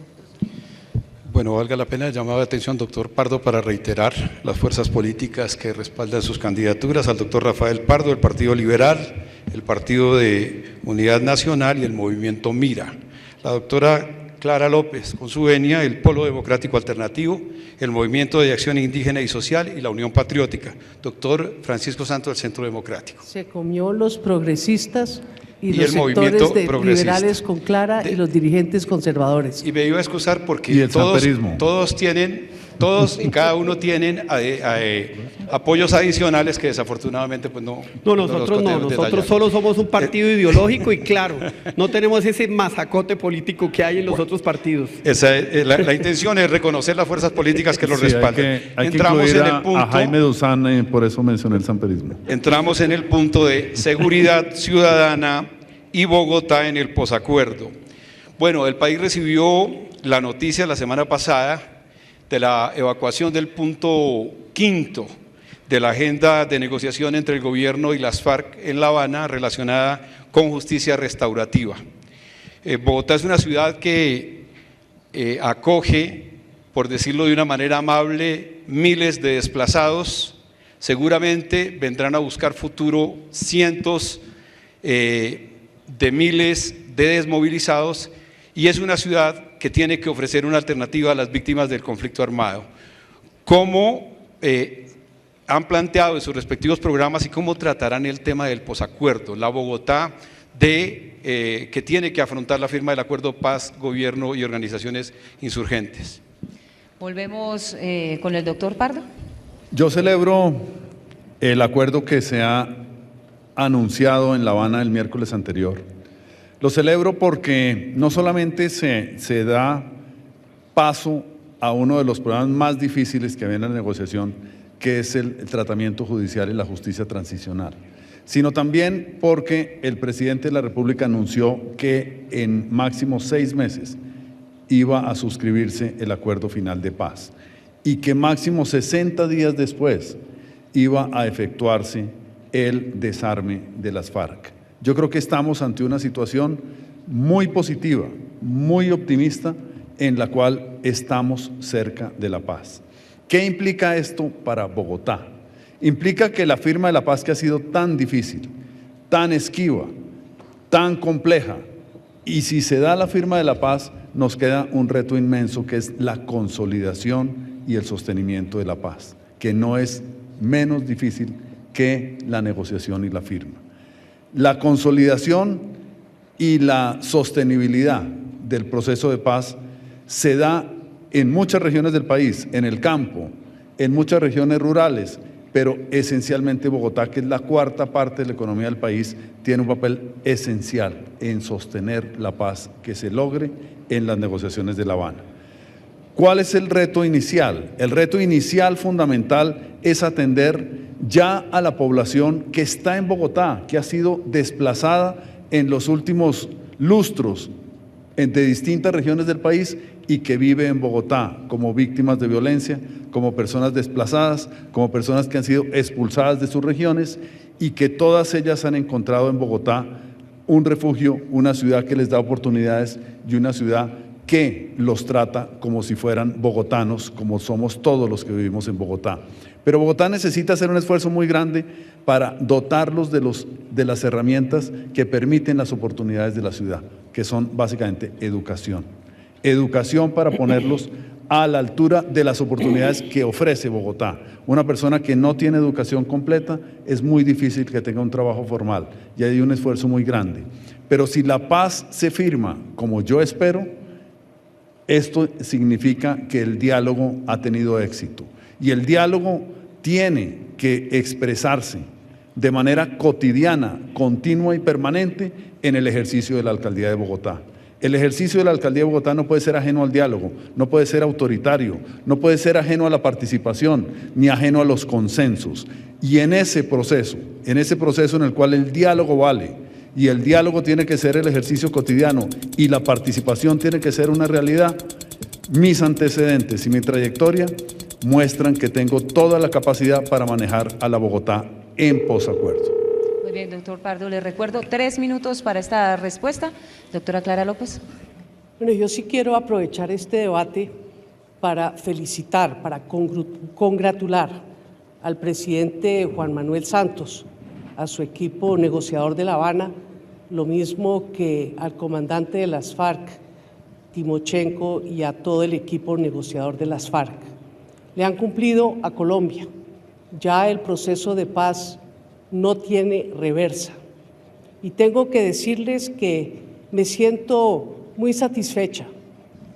H: Bueno, valga la pena el llamado de atención, doctor Pardo, para reiterar las fuerzas políticas que respaldan sus candidaturas: al doctor Rafael Pardo, el Partido Liberal, el Partido de Unidad Nacional y el Movimiento Mira. La doctora Clara López, con su venia, el Polo Democrático Alternativo, el Movimiento de Acción Indígena y Social y la Unión Patriótica. Doctor Francisco Santos, del Centro Democrático.
F: Se comió los progresistas y
H: el
F: los
H: movimiento
F: sectores liberales con Clara y los dirigentes conservadores.
H: Y me iba a excusar porque todos y cada uno tienen apoyos adicionales que desafortunadamente pues no.
G: Nosotros solo somos un partido ideológico y claro, no tenemos ese masacote político que hay en los otros partidos.
H: La intención es reconocer las fuerzas políticas que los respaldan.
D: Hay que incluir a Jaime Duzán, por eso mencioné el samperismo.
H: Entramos en el punto de seguridad ciudadana y Bogotá en el posacuerdo. Bueno, el país recibió la noticia la semana pasada de la evacuación del punto 5 de la agenda de negociación entre el gobierno y las FARC en La Habana relacionada con justicia restaurativa. Bogotá es una ciudad que acoge, por decirlo de una manera amable, miles de desplazados. Seguramente vendrán a buscar futuro cientos de miles de desmovilizados, y es una ciudad que tiene que ofrecer una alternativa a las víctimas del conflicto armado. ¿Cómo han planteado en sus respectivos programas y cómo tratarán el tema del posacuerdo? La Bogotá que tiene que afrontar la firma del acuerdo paz, gobierno y organizaciones insurgentes.
B: Volvemos con el doctor Pardo.
D: Yo celebro el acuerdo que se ha anunciado en La Habana el miércoles anterior. Lo celebro porque no solamente se da paso a uno de los problemas más difíciles que había en la negociación, que es el tratamiento judicial y la justicia transicional, sino también porque el presidente de la República anunció que en máximo 6 meses iba a suscribirse el acuerdo final de paz y que máximo 60 días después iba a efectuarse el desarme de las FARC. Yo creo que estamos ante una situación muy positiva, muy optimista, en la cual estamos cerca de la paz. ¿Qué implica esto para Bogotá? Implica que la firma de la paz, que ha sido tan difícil, tan esquiva, tan compleja, y si se da la firma de la paz, nos queda un reto inmenso, que es la consolidación y el sostenimiento de la paz, que no es menos difícil que la negociación y la firma. La consolidación y la sostenibilidad del proceso de paz se da en muchas regiones del país, en el campo, en muchas regiones rurales, pero esencialmente Bogotá, que es la cuarta parte de la economía del país, tiene un papel esencial en sostener la paz que se logre en las negociaciones de La Habana. ¿Cuál es el reto inicial? El reto inicial fundamental es atender ya a la población que está en Bogotá, que ha sido desplazada en los últimos lustros de distintas regiones del país y que vive en Bogotá como víctimas de violencia, como personas desplazadas, como personas que han sido expulsadas de sus regiones y que todas ellas han encontrado en Bogotá un refugio, una ciudad que les da oportunidades y una ciudad que los trata como si fueran bogotanos, como somos todos los que vivimos en Bogotá. Pero Bogotá necesita hacer un esfuerzo muy grande para dotarlos de las herramientas que permiten las oportunidades de la ciudad, que son básicamente educación. Educación para ponerlos a la altura de las oportunidades que ofrece Bogotá. Una persona que no tiene educación completa es muy difícil que tenga un trabajo formal y hay un esfuerzo muy grande. Pero si la paz se firma como yo espero, esto significa que el diálogo ha tenido éxito. Y el diálogo tiene que expresarse de manera cotidiana, continua y permanente en el ejercicio de la alcaldía de Bogotá. El ejercicio de la alcaldía de Bogotá no puede ser ajeno al diálogo, no puede ser autoritario, no puede ser ajeno a la participación, ni ajeno a los consensos. Y en ese proceso en el cual el diálogo vale, y el diálogo tiene que ser el ejercicio cotidiano, y la participación tiene que ser una realidad, mis antecedentes y mi trayectoria muestran que tengo toda la capacidad para manejar a la Bogotá en posacuerdo.
B: Muy bien, doctor Pardo, le recuerdo 3 minutos para esta respuesta. Doctora Clara López.
F: Bueno, yo sí quiero aprovechar este debate para felicitar, para congratular al presidente Juan Manuel Santos, a su equipo negociador de La Habana, lo mismo que al comandante de las FARC, Timochenko, y a todo el equipo negociador de las FARC. Le han cumplido a Colombia. Ya el proceso de paz no tiene reversa. Y tengo que decirles que me siento muy satisfecha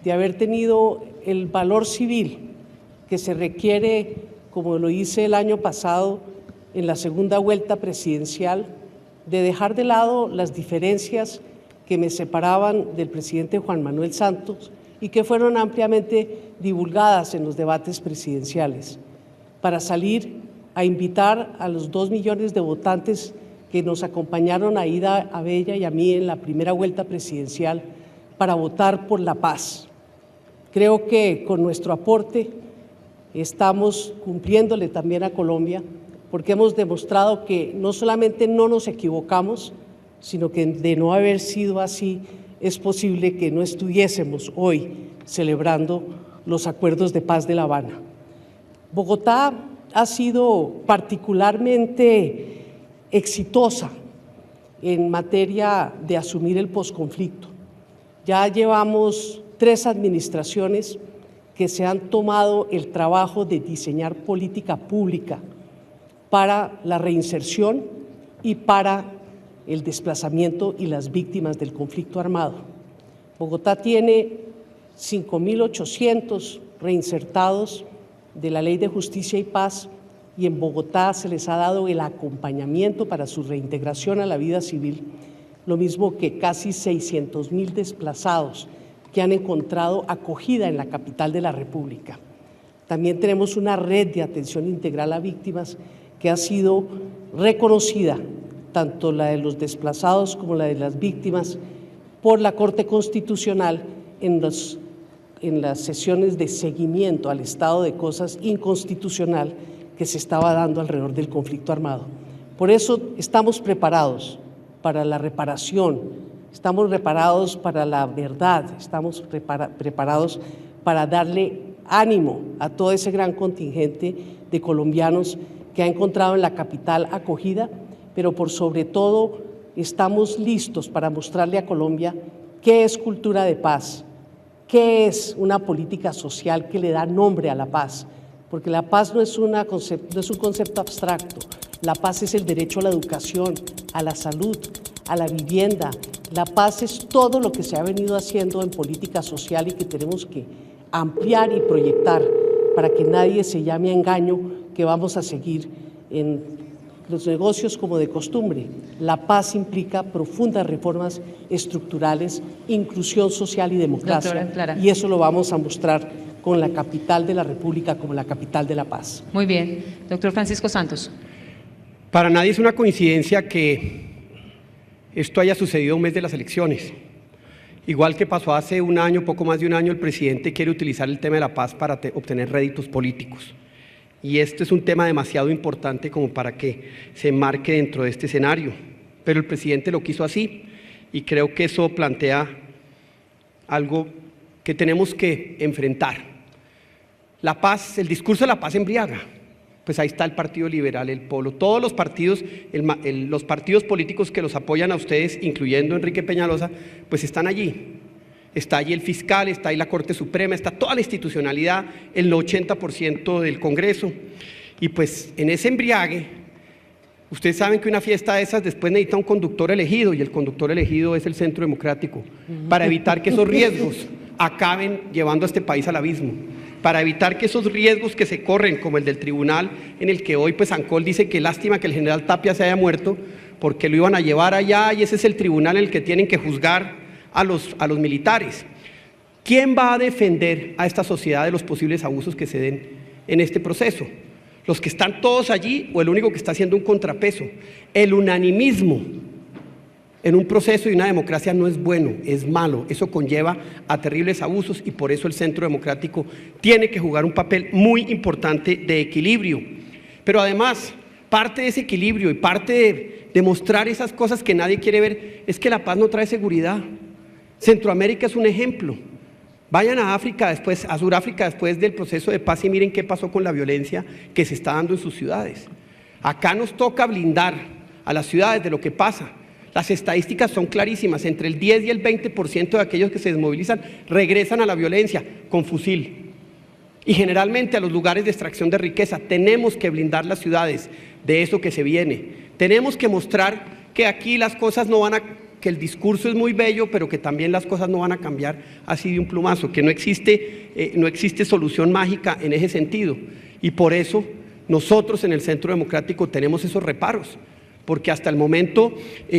F: de haber tenido el valor civil que se requiere, como lo hice el año pasado en la segunda vuelta presidencial, de dejar de lado las diferencias que me separaban del presidente Juan Manuel Santos y que fueron ampliamente divulgadas en los debates presidenciales, para salir a invitar a los 2 millones de votantes que nos acompañaron a Aida Abella y a mí en la primera vuelta presidencial para votar por la paz. Creo que con nuestro aporte estamos cumpliéndole también a Colombia, porque hemos demostrado que no solamente no nos equivocamos, sino que de no haber sido así, es posible que no estuviésemos hoy celebrando los acuerdos de paz de La Habana. Bogotá ha sido particularmente exitosa en materia de asumir el posconflicto. Ya llevamos 3 administraciones que se han tomado el trabajo de diseñar política pública para la reinserción y para el desplazamiento y las víctimas del conflicto armado. Bogotá tiene 5.800 reinsertados de la Ley de Justicia y Paz, y en Bogotá se les ha dado el acompañamiento para su reintegración a la vida civil, lo mismo que casi 600.000 desplazados que han encontrado acogida en la capital de la República. También tenemos una red de atención integral a víctimas que ha sido reconocida, tanto la de los desplazados como la de las víctimas, por la Corte Constitucional en las sesiones de seguimiento al estado de cosas inconstitucional que se estaba dando alrededor del conflicto armado. Por eso estamos preparados para la reparación, estamos preparados para la verdad, estamos preparados para darle ánimo a todo ese gran contingente de colombianos que ha encontrado en la capital acogida, pero por sobre todo estamos listos para mostrarle a Colombia qué es cultura de paz, qué es una política social que le da nombre a la paz, porque la paz no es un concepto abstracto. La paz es el derecho a la educación, a la salud, a la vivienda. La paz es todo lo que se ha venido haciendo en política social y que tenemos que ampliar y proyectar para que nadie se llame a engaño que vamos a seguir en los negocios como de costumbre. La paz implica profundas reformas estructurales, inclusión social y democracia, y eso lo vamos a mostrar con la capital de la República como la capital de la paz.
B: Muy bien. Doctor Francisco Santos.
G: Para nadie es una coincidencia que esto haya sucedido un mes de las elecciones. Igual que pasó hace un año, poco más de un año, el presidente quiere utilizar el tema de la paz para obtener réditos políticos. Y este es un tema demasiado importante como para que se enmarque dentro de este escenario. Pero el presidente lo quiso así y creo que eso plantea algo que tenemos que enfrentar. La paz, el discurso de la paz embriaga. Pues ahí está el Partido Liberal, el Polo, todos los partidos, los partidos políticos que los apoyan a ustedes, incluyendo Enrique Peñalosa, pues están allí. Está allí el fiscal, está ahí la Corte Suprema, está toda la institucionalidad, el 80% del Congreso. Y pues en ese embriague, ustedes saben que una fiesta de esas después necesita un conductor elegido, y el conductor elegido es el Centro Democrático, para evitar que esos riesgos acaben llevando a este país al abismo, para evitar que esos riesgos que se corren, como el del tribunal, en el que hoy pues Ancol dice que lástima que el general Tapia se haya muerto, porque lo iban a llevar allá y ese es el tribunal en el que tienen que juzgar a los militares. ¿Quién va a defender a esta sociedad de los posibles abusos que se den en este proceso? ¿Los que están todos allí o el único que está haciendo un contrapeso? El unanimismo en un proceso y una democracia no es bueno, es malo. Eso conlleva a terribles abusos y por eso el Centro Democrático tiene que jugar un papel muy importante de equilibrio. Pero además, parte de ese equilibrio y parte de mostrar esas cosas que nadie quiere ver es que la paz no trae seguridad. Centroamérica es un ejemplo. Vayan a África después, a Sudáfrica después del proceso de paz y miren qué pasó con la violencia que se está dando en sus ciudades. Acá nos toca blindar a las ciudades de lo que pasa. Las estadísticas son clarísimas, entre el 10 y el 20% de aquellos que se desmovilizan regresan a la violencia con fusil. Y generalmente a los lugares de extracción de riqueza. Tenemos que blindar las ciudades de eso que se viene. Tenemos que mostrar que aquí las cosas no van a... que el discurso es muy bello, pero que también las cosas no van a cambiar así de un plumazo, que no existe solución mágica en ese sentido. Y por eso nosotros en el Centro Democrático tenemos esos reparos, porque hasta el momento,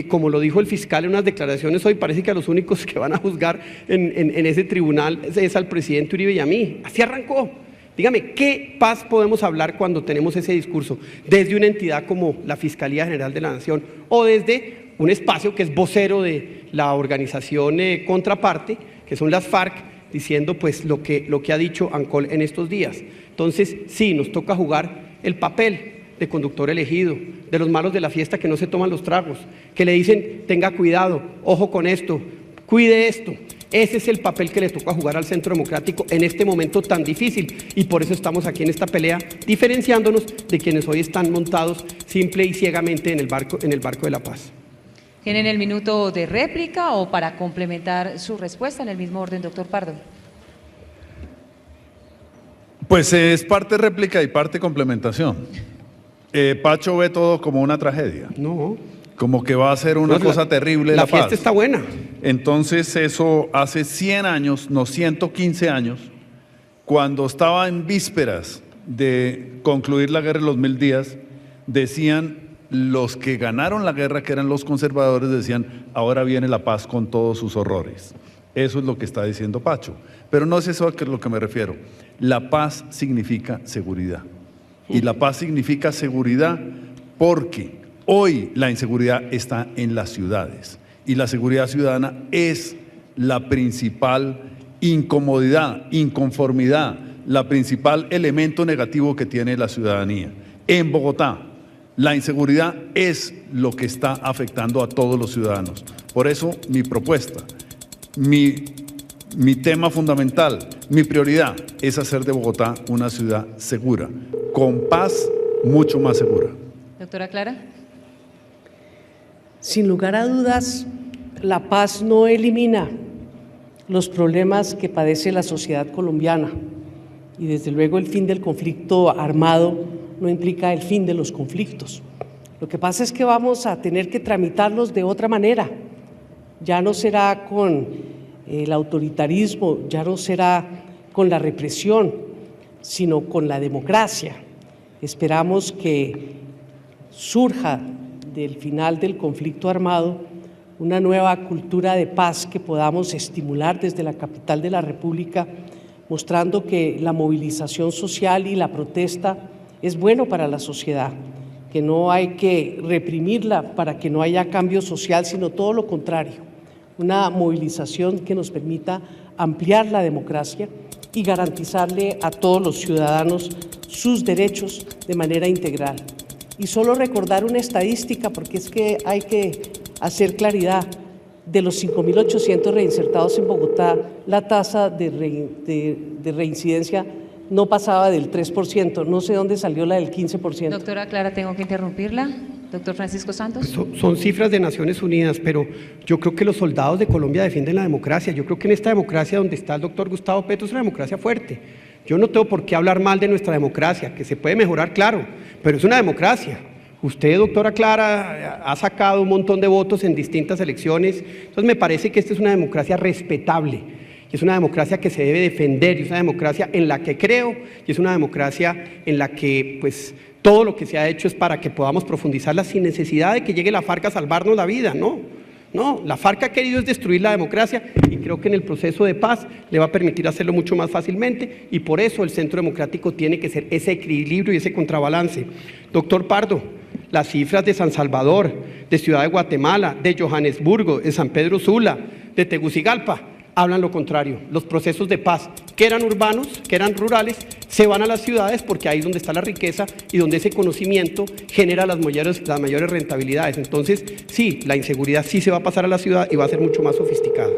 G: como lo dijo el fiscal en unas declaraciones hoy, parece que a los únicos que van a juzgar en ese tribunal es al presidente Uribe y a mí. Así arrancó. Dígame, ¿qué paz podemos hablar cuando tenemos ese discurso desde una entidad como la Fiscalía General de la Nación o desde un espacio que es vocero de la organización contraparte, que son las FARC, diciendo pues lo que ha dicho ANCOL en estos días? Entonces, sí, nos toca jugar el papel de conductor elegido, de los malos de la fiesta que no se toman los tragos, que le dicen, tenga cuidado, ojo con esto, cuide esto. Ese es el papel que le toca jugar al Centro Democrático en este momento tan difícil y por eso estamos aquí en esta pelea, diferenciándonos de quienes hoy están montados simple y ciegamente en el barco de la paz.
B: ¿Tienen el minuto de réplica o para complementar su respuesta en el mismo orden, doctor Pardo?
D: Pues es parte réplica y parte complementación. Pacho ve todo como una tragedia.
G: No.
D: Como que va a ser una cosa terrible la paz.
G: La fiesta está buena.
D: Entonces eso hace 100 años, no 115 años, cuando estaba en vísperas de concluir la guerra de los 1000 días, decían los que ganaron la guerra, que eran los conservadores, decían, ahora viene la paz con todos sus horrores. Eso es lo que está diciendo Pacho. Pero no es eso a lo que me refiero. La paz significa seguridad. Y la paz significa seguridad porque hoy la inseguridad está en las ciudades. Y la seguridad ciudadana es la principal incomodidad, inconformidad, la principal elemento negativo que tiene la ciudadanía. En Bogotá, la inseguridad es lo que está afectando a todos los ciudadanos. Por eso mi propuesta, mi tema fundamental, mi prioridad es hacer de Bogotá una ciudad segura, con paz mucho más segura.
B: Doctora Clara.
F: Sin lugar a dudas, la paz no elimina los problemas que padece la sociedad colombiana y desde luego el fin del conflicto armado no implica el fin de los conflictos. Lo que pasa es que vamos a tener que tramitarlos de otra manera. Ya no será con el autoritarismo, ya no será con la represión, sino con la democracia. Esperamos que surja del final del conflicto armado una nueva cultura de paz que podamos estimular desde la capital de la República, mostrando que la movilización social y la protesta es bueno para la sociedad, que no hay que reprimirla para que no haya cambio social, sino todo lo contrario, una movilización que nos permita ampliar la democracia y garantizarle a todos los ciudadanos sus derechos de manera integral. Y solo recordar una estadística, porque es que hay que hacer claridad, de los 5.800 reinsertados en Bogotá, la tasa de reincidencia no pasaba del 3%, no sé dónde salió la del 15%.
B: Doctora Clara, tengo que interrumpirla. Doctor Francisco Santos.
G: Son cifras de Naciones Unidas, pero yo creo que los soldados de Colombia defienden la democracia. Yo creo que en esta democracia donde está el doctor Gustavo Petro es una democracia fuerte. Yo no tengo por qué hablar mal de nuestra democracia, que se puede mejorar, claro, pero es una democracia. Usted, doctora Clara, ha sacado un montón de votos en distintas elecciones, entonces me parece que esta es una democracia respetable, y es una democracia que se debe defender, y es una democracia en la que creo, y es una democracia en la que, pues, todo lo que se ha hecho es para que podamos profundizarla sin necesidad de que llegue la FARC a salvarnos la vida, ¿no? No, la FARC ha querido es destruir la democracia y creo que en el proceso de paz le va a permitir hacerlo mucho más fácilmente y por eso el Centro Democrático tiene que ser ese equilibrio y ese contrabalance. Doctor Pardo, las cifras de San Salvador, de Ciudad de Guatemala, de Johannesburgo, de San Pedro Sula, de Tegucigalpa, hablan lo contrario. Los procesos de paz, que eran urbanos, que eran rurales, se van a las ciudades porque ahí es donde está la riqueza y donde ese conocimiento genera las mayores rentabilidades. Entonces, sí, la inseguridad sí se va a pasar a la ciudad y va a ser mucho más sofisticada.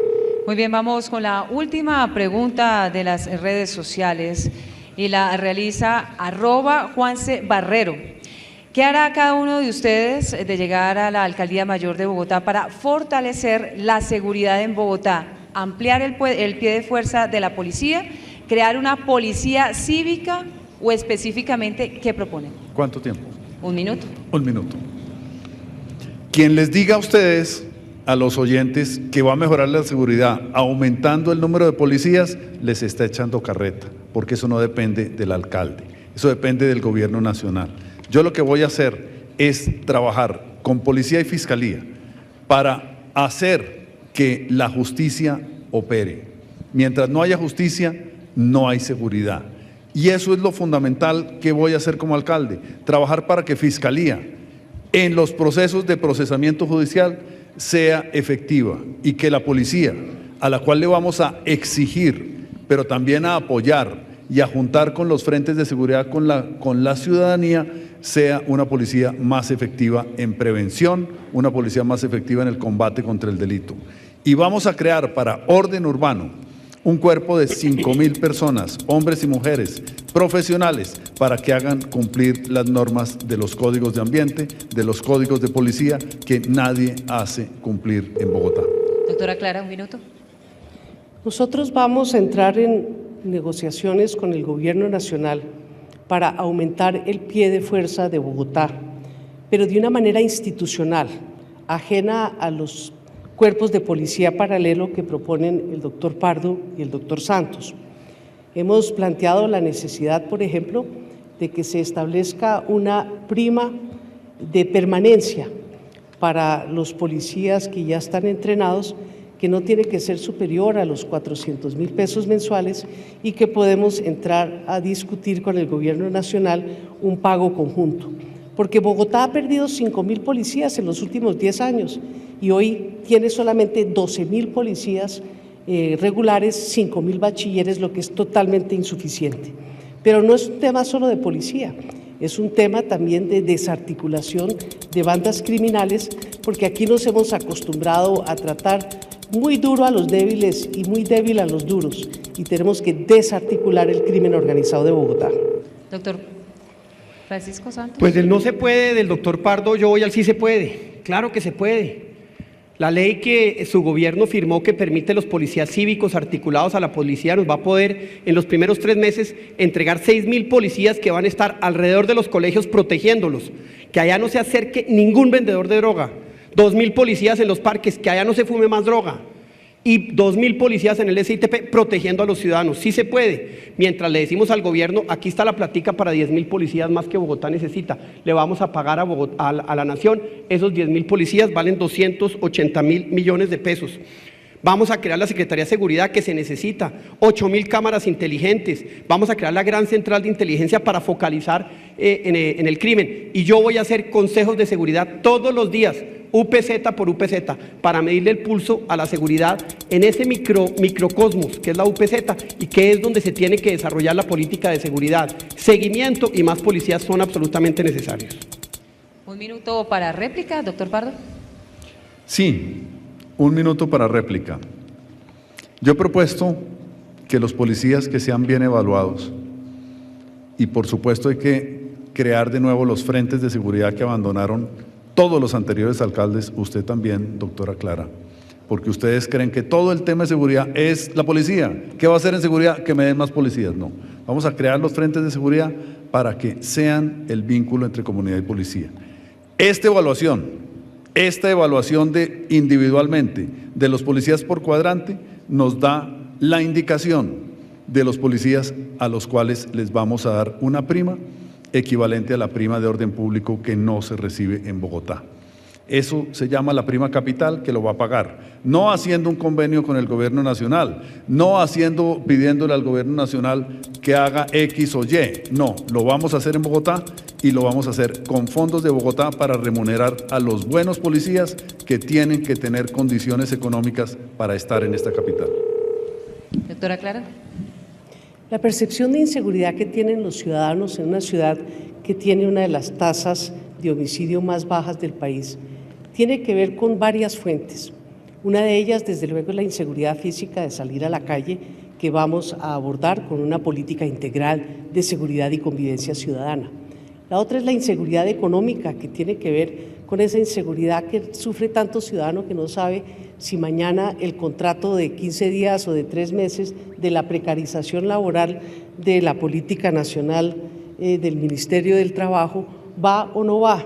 B: Muy bien, vamos con la última pregunta de las redes sociales y la realiza @JuanceBarrero. ¿Qué hará cada uno de ustedes de llegar a la Alcaldía Mayor de Bogotá para fortalecer la seguridad en Bogotá? Ampliar el pie de fuerza de la policía, crear una policía cívica o específicamente, ¿qué proponen?
D: ¿Cuánto tiempo?
B: 1 minuto.
D: 1 minuto. Quien les diga a ustedes, a los oyentes, que va a mejorar la seguridad aumentando el número de policías, les está echando carreta, porque eso no depende del alcalde, eso depende del gobierno nacional. Yo lo que voy a hacer es trabajar con policía y fiscalía para hacer que la justicia opere. Mientras no haya justicia, no hay seguridad. Y eso es lo fundamental que voy a hacer como alcalde, trabajar para que Fiscalía en los procesos de procesamiento judicial sea efectiva y que la policía, a la cual le vamos a exigir, pero también a apoyar y a juntar con los frentes de seguridad con la ciudadanía, sea una policía más efectiva en prevención, una policía más efectiva en el combate contra el delito. Y vamos a crear para orden urbano un cuerpo de 5.000 personas, hombres y mujeres, profesionales, para que hagan cumplir las normas de los códigos de ambiente, de los códigos de policía que nadie hace cumplir en Bogotá.
B: Doctora Clara, 1 minuto.
F: Nosotros vamos a entrar en negociaciones con el Gobierno Nacional para aumentar el pie de fuerza de Bogotá, pero de una manera institucional, ajena a los cuerpos de policía paralelo que proponen el doctor Pardo y el doctor Santos. Hemos planteado la necesidad, por ejemplo, de que se establezca una prima de permanencia para los policías que ya están entrenados, que no tiene que ser superior a los 400.000 pesos mensuales y que podemos entrar a discutir con el Gobierno Nacional un pago conjunto. Porque Bogotá ha perdido 5.000 policías en los últimos 10 años y hoy tiene solamente 12.000 policías regulares, 5.000 bachilleres, lo que es totalmente insuficiente. Pero no es un tema solo de policía, es un tema también de desarticulación de bandas criminales, porque aquí nos hemos acostumbrado a tratar muy duro a los débiles y muy débil a los duros, y tenemos que desarticular el crimen organizado de Bogotá.
B: Doctor Francisco Santos.
G: Pues del no se puede del doctor Pardo, yo voy al sí se puede. Claro que se puede. La ley que su gobierno firmó que permite a los policías cívicos articulados a la policía nos va a poder en los primeros 3 meses entregar 6.000 policías que van a estar alrededor de los colegios protegiéndolos, que allá no se acerque ningún vendedor de droga, 2.000 policías en los parques, que allá no se fume más droga, y 2.000 policías en el SITP protegiendo a los ciudadanos. Sí se puede. Mientras le decimos al gobierno, aquí está la platica para 10.000 policías más que Bogotá necesita. Le vamos a pagar a la nación. Esos 10.000 policías valen 280.000 millones de pesos. Vamos a crear la Secretaría de Seguridad que se necesita, 8.000 cámaras inteligentes, vamos a crear la gran central de inteligencia para focalizar en el crimen. Y yo voy a hacer consejos de seguridad todos los días, UPZ por UPZ, para medirle el pulso a la seguridad en ese microcosmos que es la UPZ y que es donde se tiene que desarrollar la política de seguridad. Seguimiento y más policías son absolutamente necesarios.
B: 1 minuto para réplica, doctor Pardo.
D: Sí, 1 minuto para réplica. Yo he propuesto que los policías que sean bien evaluados, y por supuesto hay que crear de nuevo los frentes de seguridad que abandonaron todos los anteriores alcaldes, usted también, doctora Clara, porque ustedes creen que todo el tema de seguridad es la policía. ¿Qué va a hacer en seguridad? Que me den más policías. No, vamos a crear los frentes de seguridad para que sean el vínculo entre comunidad y policía. Esta evaluación de individualmente de los policías por cuadrante nos da la indicación de los policías a los cuales les vamos a dar una prima equivalente a la prima de orden público que no se recibe en Bogotá. Eso se llama la prima capital, que lo va a pagar. No haciendo un convenio con el gobierno nacional, no pidiéndole al gobierno nacional que haga X o Y. No, lo vamos a hacer en Bogotá y lo vamos a hacer con fondos de Bogotá para remunerar a los buenos policías que tienen que tener condiciones económicas para estar en esta capital.
B: Doctora Clara.
F: La percepción de inseguridad que tienen los ciudadanos en una ciudad que tiene una de las tasas de homicidio más bajas del país tiene que ver con varias fuentes. Una de ellas, desde luego, es la inseguridad física de salir a la calle, que vamos a abordar con una política integral de seguridad y convivencia ciudadana. La otra es la inseguridad económica, que tiene que ver con esa inseguridad que sufre tanto ciudadano que no sabe si mañana el contrato de 15 días o de 3 meses de la precarización laboral de la política nacional del Ministerio del Trabajo va o no va.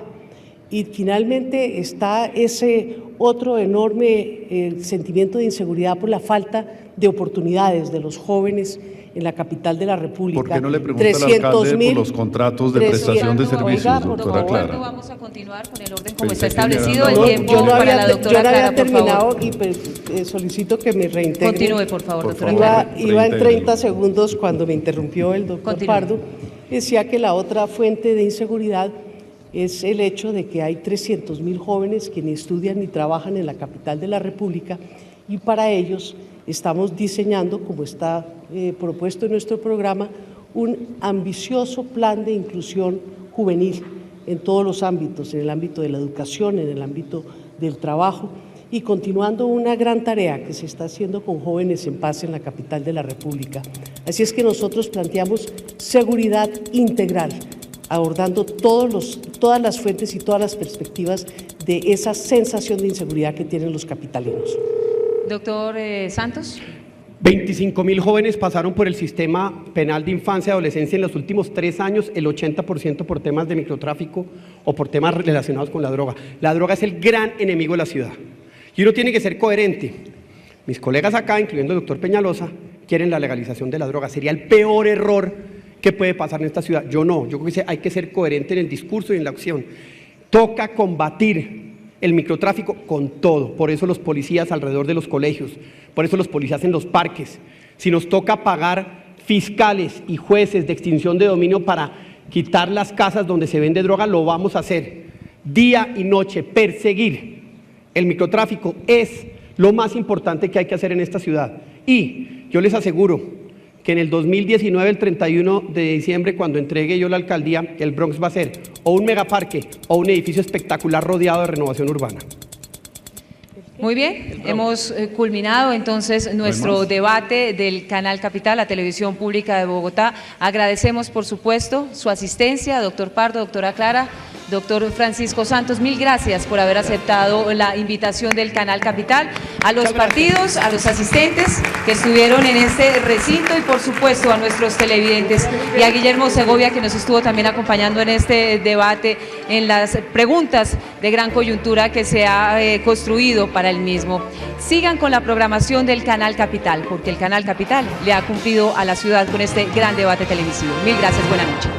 F: Y finalmente está ese otro enorme sentimiento de inseguridad por la falta de oportunidades de los jóvenes en la capital de la República.
D: ¿Por qué no le pregunta al alcalde por los contratos de prestación de servicios, doctora Clara?
B: Vamos a continuar con el orden como está establecido. El tiempo para la doctora
F: Clara, por favor. Yo no había terminado y solicito que me reintegre.
B: Continúe, por favor, doctora Clara.
F: Iba en 30 segundos cuando me interrumpió el doctor Pardo. Decía que la otra fuente de inseguridad es el hecho de que hay 300.000 jóvenes que ni estudian ni trabajan en la capital de la República, y para ellos estamos diseñando, como está propuesto en nuestro programa, un ambicioso plan de inclusión juvenil en todos los ámbitos, en el ámbito de la educación, en el ámbito del trabajo, y continuando una gran tarea que se está haciendo con Jóvenes en Paz en la capital de la República. Así es que nosotros planteamos seguridad integral, abordando todas las fuentes y todas las perspectivas de esa sensación de inseguridad que tienen los capitalinos.
B: Doctor Santos.
G: 25.000 jóvenes pasaron por el sistema penal de infancia y adolescencia en los últimos 3 años, el 80% por temas de microtráfico o por temas relacionados con la droga. La droga es el gran enemigo de la ciudad y uno tiene que ser coherente. Mis colegas acá, incluyendo el doctor Peñalosa, quieren la legalización de la droga. Sería el peor error que puede pasar en esta ciudad. Yo no, yo creo que hay que ser coherente en el discurso y en la acción. Toca combatir el microtráfico con todo, por eso los policías alrededor de los colegios, por eso los policías en los parques. Si nos toca pagar fiscales y jueces de extinción de dominio para quitar las casas donde se vende droga, lo vamos a hacer. Día y noche, perseguir el microtráfico es lo más importante que hay que hacer en esta ciudad. Y yo les aseguro que en el 2019, el 31 de diciembre, cuando entregue yo la alcaldía, el Bronx va a ser o un megaparque o un edificio espectacular rodeado de renovación urbana.
B: Muy bien, hemos culminado entonces nuestro debate del Canal Capital, la televisión pública de Bogotá. Agradecemos, por supuesto, su asistencia, doctor Pardo, doctora Clara, doctor Francisco Santos. Mil gracias por haber aceptado la invitación del Canal Capital, a los partidos, a los asistentes que estuvieron en este recinto y, por supuesto, a nuestros televidentes, y a Guillermo Segovia, que nos estuvo también acompañando en este debate, en las preguntas de gran coyuntura que se ha construido para el mismo. Sigan con la programación del Canal Capital, porque el Canal Capital le ha cumplido a la ciudad con este gran debate televisivo. Mil gracias, buena noche.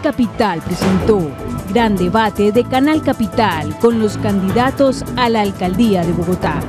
A: Capital presentó Gran Debate de Canal Capital con los candidatos a la alcaldía de Bogotá.